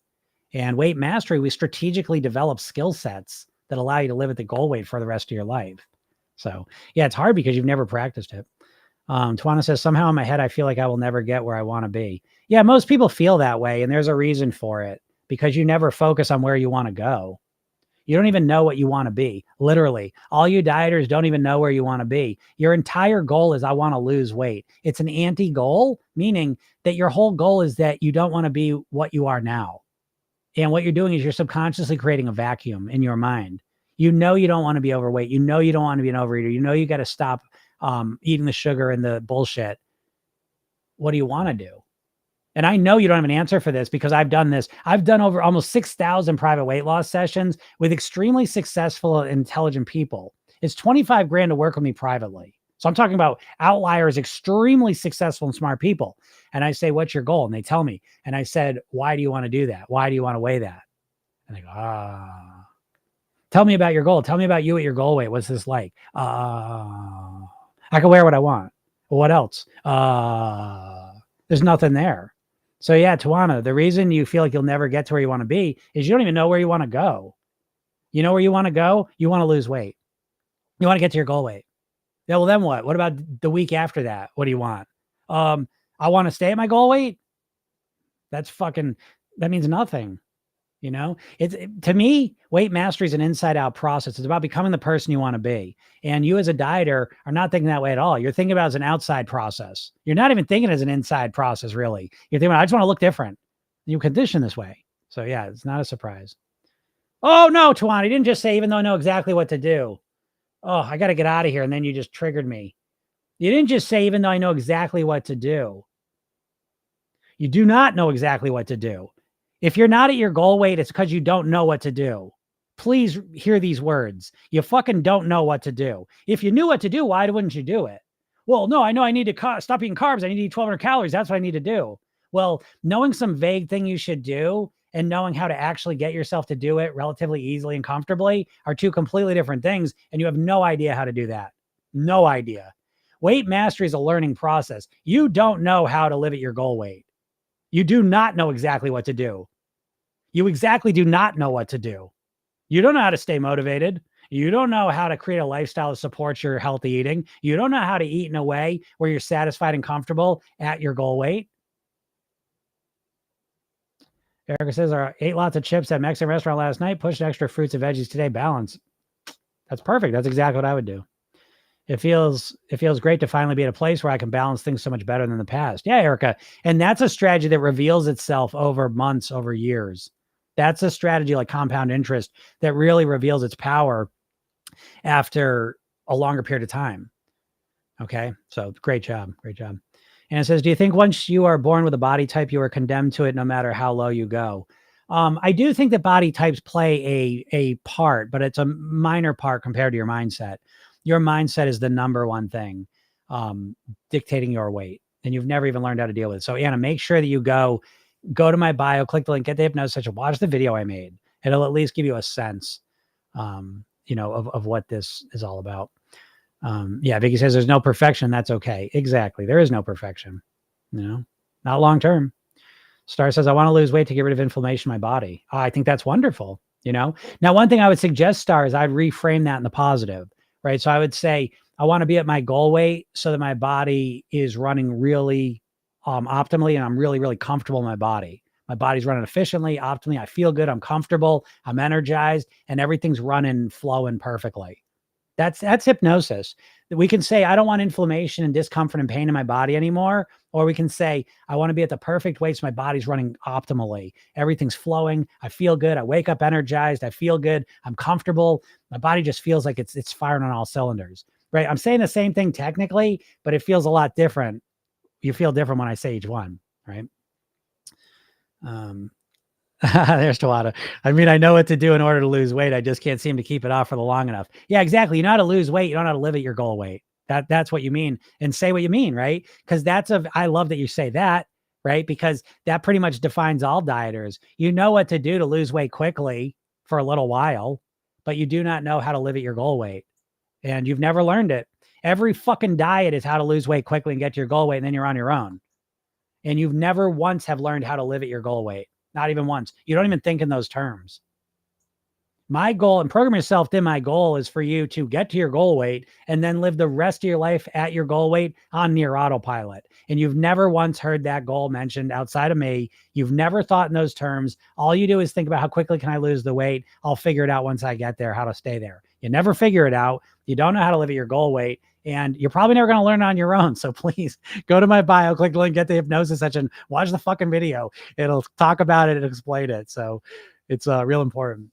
And weight mastery, we strategically develop skill sets that allow you to live at the goal weight for the rest of your life. So yeah, it's hard because you've never practiced it. Tawana says, somehow in my head, I feel like I will never get where I want to be. Yeah, most people feel that way. And there's a reason for it because you never focus on where you want to go. You don't even know what you want to be. Literally, all you dieters don't even know where you want to be. Your entire goal is, I want to lose weight. It's an anti-goal, meaning that your whole goal is that you don't want to be what you are now. And what you're doing is you're subconsciously creating a vacuum in your mind. You know you don't want to be overweight. You know you don't want to be an overeater. You know you got to stop eating the sugar and the bullshit. What do you want to do? And I know you don't have an answer for this because I've done this. I've done over almost 6,000 private weight loss sessions with extremely successful, intelligent people. It's 25 grand to work with me privately. So I'm talking about outliers, extremely successful and smart people. And I say, what's your goal? And they tell me. And I said, why do you want to do that? Why do you want to weigh that? And they go, tell me about your goal. Tell me about you at your goal weight. What's this like? I can wear what I want. What else? There's nothing there. So yeah, Tawana, the reason you feel like you'll never get to where you want to be is you don't even know where you want to go. You know where you want to go? You want to lose weight. You want to get to your goal weight. Yeah, well, then what? What about the week after that? What do you want? I want to stay at my goal weight. That means nothing. You know, to me, weight mastery is an inside out process. It's about becoming the person you want to be. And you as a dieter are not thinking that way at all. You're thinking about it as an outside process. You're not even thinking as an inside process, really. You're thinking, I just want to look different. You condition this way. So yeah, it's not a surprise. Oh no, Tawana, you didn't just say, even though I know exactly what to do. Oh, I got to get out of here. And then you just triggered me. You didn't just say, even though I know exactly what to do. You do not know exactly what to do. If you're not at your goal weight, it's because you don't know what to do. Please hear these words. You fucking don't know what to do. If you knew what to do, why wouldn't you do it? Well, no, I know I need to stop eating carbs. I need to eat 1,200 calories. That's what I need to do. Well, knowing some vague thing you should do and knowing how to actually get yourself to do it relatively easily and comfortably are two completely different things. And you have no idea how to do that. No idea. Weight mastery is a learning process. You don't know how to live at your goal weight. You do not know exactly what to do. You exactly do not know what to do. You don't know how to stay motivated. You don't know how to create a lifestyle that supports your healthy eating. You don't know how to eat in a way where you're satisfied and comfortable at your goal weight. Erica says, I ate lots of chips at Mexican restaurant last night, pushed extra fruits and veggies today, balance. That's perfect. That's exactly what I would do. It feels great to finally be at a place where I can balance things so much better than the past. Yeah, Erica. And that's a strategy that reveals itself over months, over years. That's a strategy like compound interest that really reveals its power after a longer period of time. Okay. So great job. Great job. And it says, do you think once you are born with a body type, you are condemned to it no matter how low you go? I do think that body types play a part, but it's a minor part compared to your mindset. Your mindset is the number one thing dictating your weight. And you've never even learned how to deal with it. So Anna, make sure that you go to my bio, click the link, get the hypnosis session, watch the video I made. It'll at least give you a sense, of what this is all about. Yeah, Vicky says there's no perfection. That's okay. Exactly. There is no perfection, not long term. Star says, I want to lose weight to get rid of inflammation in my body. I think that's wonderful. Now, one thing I would suggest, Star, is I'd reframe that in the positive, right? So I would say, I want to be at my goal weight so that my body is running really optimally and I'm really, really comfortable in my body. My body's running efficiently, optimally. I feel good. I'm comfortable. I'm energized and everything's running, flowing perfectly. That's hypnosis. We can say, I don't want inflammation and discomfort and pain in my body anymore. Or we can say, I want to be at the perfect weight so my body's running optimally. Everything's flowing. I feel good. I wake up energized. I feel good. I'm comfortable. My body just feels like it's firing on all cylinders, right? I'm saying the same thing technically, but it feels a lot different. You feel different when I say each one, right? There's Tawada. I mean, I know what to do in order to lose weight. I just can't seem to keep it off for the long enough. Yeah, exactly. You know how to lose weight. You don't know how to live at your goal weight. That's what you mean. And say what you mean, right? Because I love that you say that, right? Because that pretty much defines all dieters. You know what to do to lose weight quickly for a little while, but you do not know how to live at your goal weight. And you've never learned it. Every fucking diet is how to lose weight quickly and get to your goal weight, and then you're on your own. And you've never once have learned how to live at your goal weight. Not even once. You don't even think in those terms. My goal, and Program Yourself Thin, my goal is for you to get to your goal weight and then live the rest of your life at your goal weight on near autopilot. And you've never once heard that goal mentioned outside of me. You've never thought in those terms. All you do is think about how quickly can I lose the weight? I'll figure it out once I get there, how to stay there. You never figure it out. You don't know how to live at your goal weight. And you're probably never going to learn on your own. So please go to my bio, click the link, get the hypnosis session, watch the fucking video. It'll talk about it and explain it. So it's real important.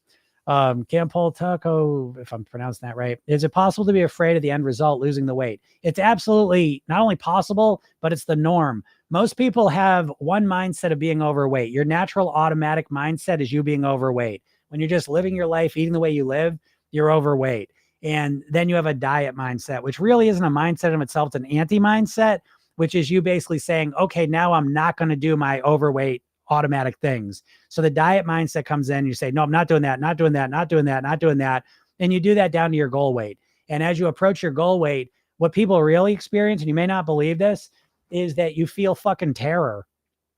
Campol Taco, if I'm pronouncing that right. Is it possible to be afraid of the end result, losing the weight? It's absolutely not only possible, but it's the norm. Most people have one mindset of being overweight. Your natural automatic mindset is you being overweight. When you're just living your life, eating the way you live, you're overweight. And then you have a diet mindset, which really isn't a mindset in itself. It's an anti-mindset, which is you basically saying, okay, now I'm not going to do my overweight automatic things. So the diet mindset comes in, you say, no, I'm not doing that, not doing that, not doing that, not doing that. And you do that down to your goal weight. And as you approach your goal weight, what people really experience, and you may not believe this, is that you feel fucking terror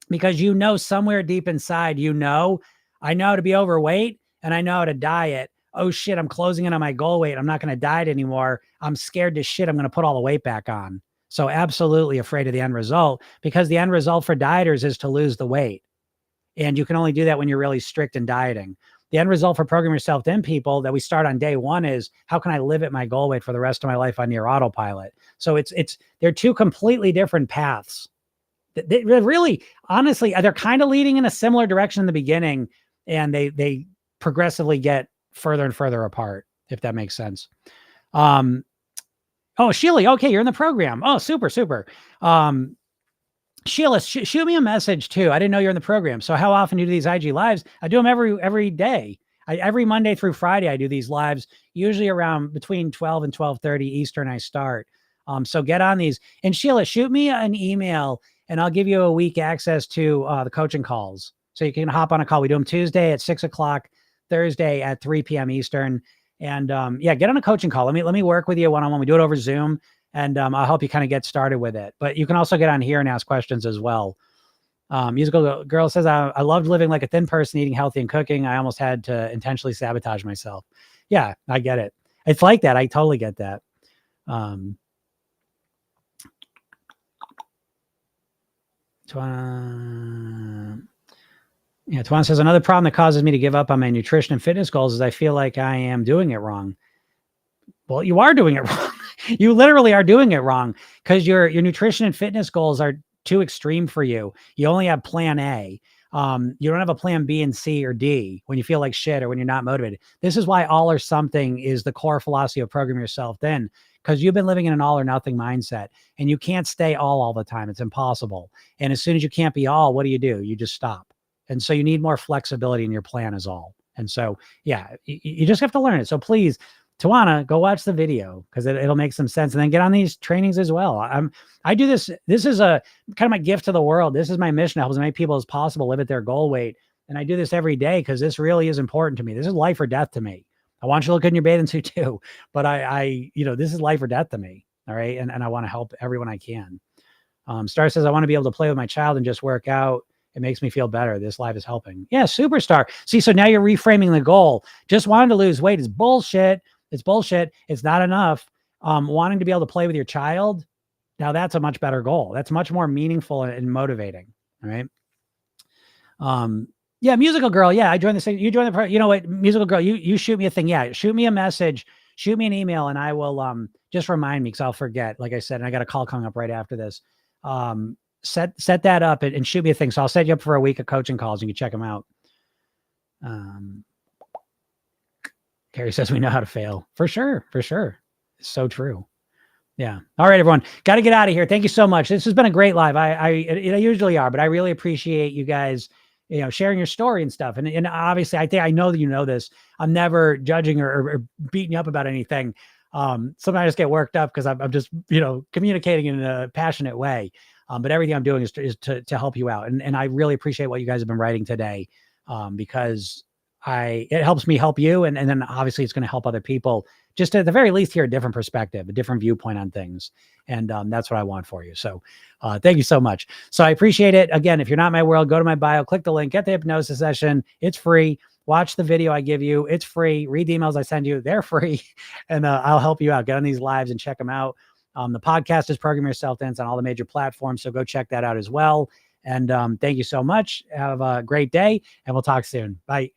because somewhere deep inside, I know how to be overweight and I know how to diet. Oh shit, I'm closing in on my goal weight. I'm not going to diet anymore. I'm scared to shit. I'm going to put all the weight back on. So absolutely afraid of the end result, because the end result for dieters is to lose the weight. And you can only do that when you're really strict in dieting. The end result for Program Yourself Thin people that we start on day one is, how can I live at my goal weight for the rest of my life on near autopilot? So they're two completely different paths. They really, honestly, they're kind of leading in a similar direction in the beginning, and they progressively get further and further apart, if that makes sense. Oh, Sheila, okay, you're in the program. Oh, super. Sheila, shoot me a message too. I didn't know you're in the program. So how often do you do these IG lives? I do them every day. Every Monday through Friday, I do these lives, usually around between 12 and 12:30 Eastern, I start. So get on these. And Sheila, shoot me an email and I'll give you a week access to the coaching calls. So you can hop on a call. We do them Tuesday at 6:00, Thursday at 3 p.m. Eastern. And get on a coaching call. Let me work with you one-on-one. We do it over Zoom. And I'll help you kind of get started with it. But you can also get on here and ask questions as well. Musical Girl says, I loved living like a thin person, eating healthy and cooking. I almost had to intentionally sabotage myself. Yeah, I get it. It's like that. I totally get that. Um, Tuan, yeah, Tuan says another problem that causes me to give up on my nutrition and fitness goals is I feel like I am doing it wrong. Well, you are doing it wrong. You literally are doing it wrong because your nutrition and fitness goals are too extreme for you. You only have plan A. You don't have a plan B and C or D when you feel like shit or when you're not motivated. This is why all or something is the core philosophy of Program Yourself Thin, because you've been living in an all or nothing mindset and you can't stay all the time. It's impossible. And as soon as you can't be all, what do? You just stop. And so you need more flexibility in your plan is all. And so, yeah, you just have to learn it. So please, Tawana, go watch the video because it'll make some sense, and then get on these trainings as well. I do this. This is a kind of my gift to the world. This is my mission to help as many people as possible live at their goal weight. And I do this every day because this really is important to me. This is life or death to me. I want you to look good in your bathing suit too, but this is life or death to me. All right. And I want to help everyone I can. Star says, I want to be able to play with my child and just work out. It makes me feel better. This live is helping. Yeah. Superstar. See, so now you're reframing the goal. Just wanting to lose weight is bullshit. It's bullshit. It's not enough. Wanting to be able to play with your child. Now that's a much better goal. That's much more meaningful and motivating. All right. Yeah. Musical girl. Yeah. I joined the same. You joined the, you know what, musical girl, you shoot me a thing. Yeah. Shoot me a message, shoot me an email, and I will, just remind me, cause I'll forget, like I said, and I got a call coming up right after this. Set that up and shoot me a thing. So I'll set you up for a week of coaching calls and you can check them out. Carrie says we know how to fail. For sure. For sure. It's so true. Yeah. All right, everyone. Got to get out of here. Thank you so much. This has been a great live. I usually are, but I really appreciate you guys, sharing your story and stuff. And obviously I know that you know this. I'm never judging or beating you up about anything. Sometimes I just get worked up because I'm just, communicating in a passionate way. But everything I'm doing is to help you out. And I really appreciate what you guys have been writing today. Because it helps me help you. And then obviously it's going to help other people just at the very least hear a different perspective, a different viewpoint on things. And that's what I want for you. So thank you so much. So I appreciate it. Again, if you're not in my world, go to my bio, click the link, get the hypnosis session. It's free. Watch the video I give you. It's free. Read the emails I send you. They're free. And I'll help you out. Get on these lives and check them out. The podcast is Program Yourself Thin on all the major platforms. So go check that out as well. And thank you so much. Have a great day and we'll talk soon. Bye.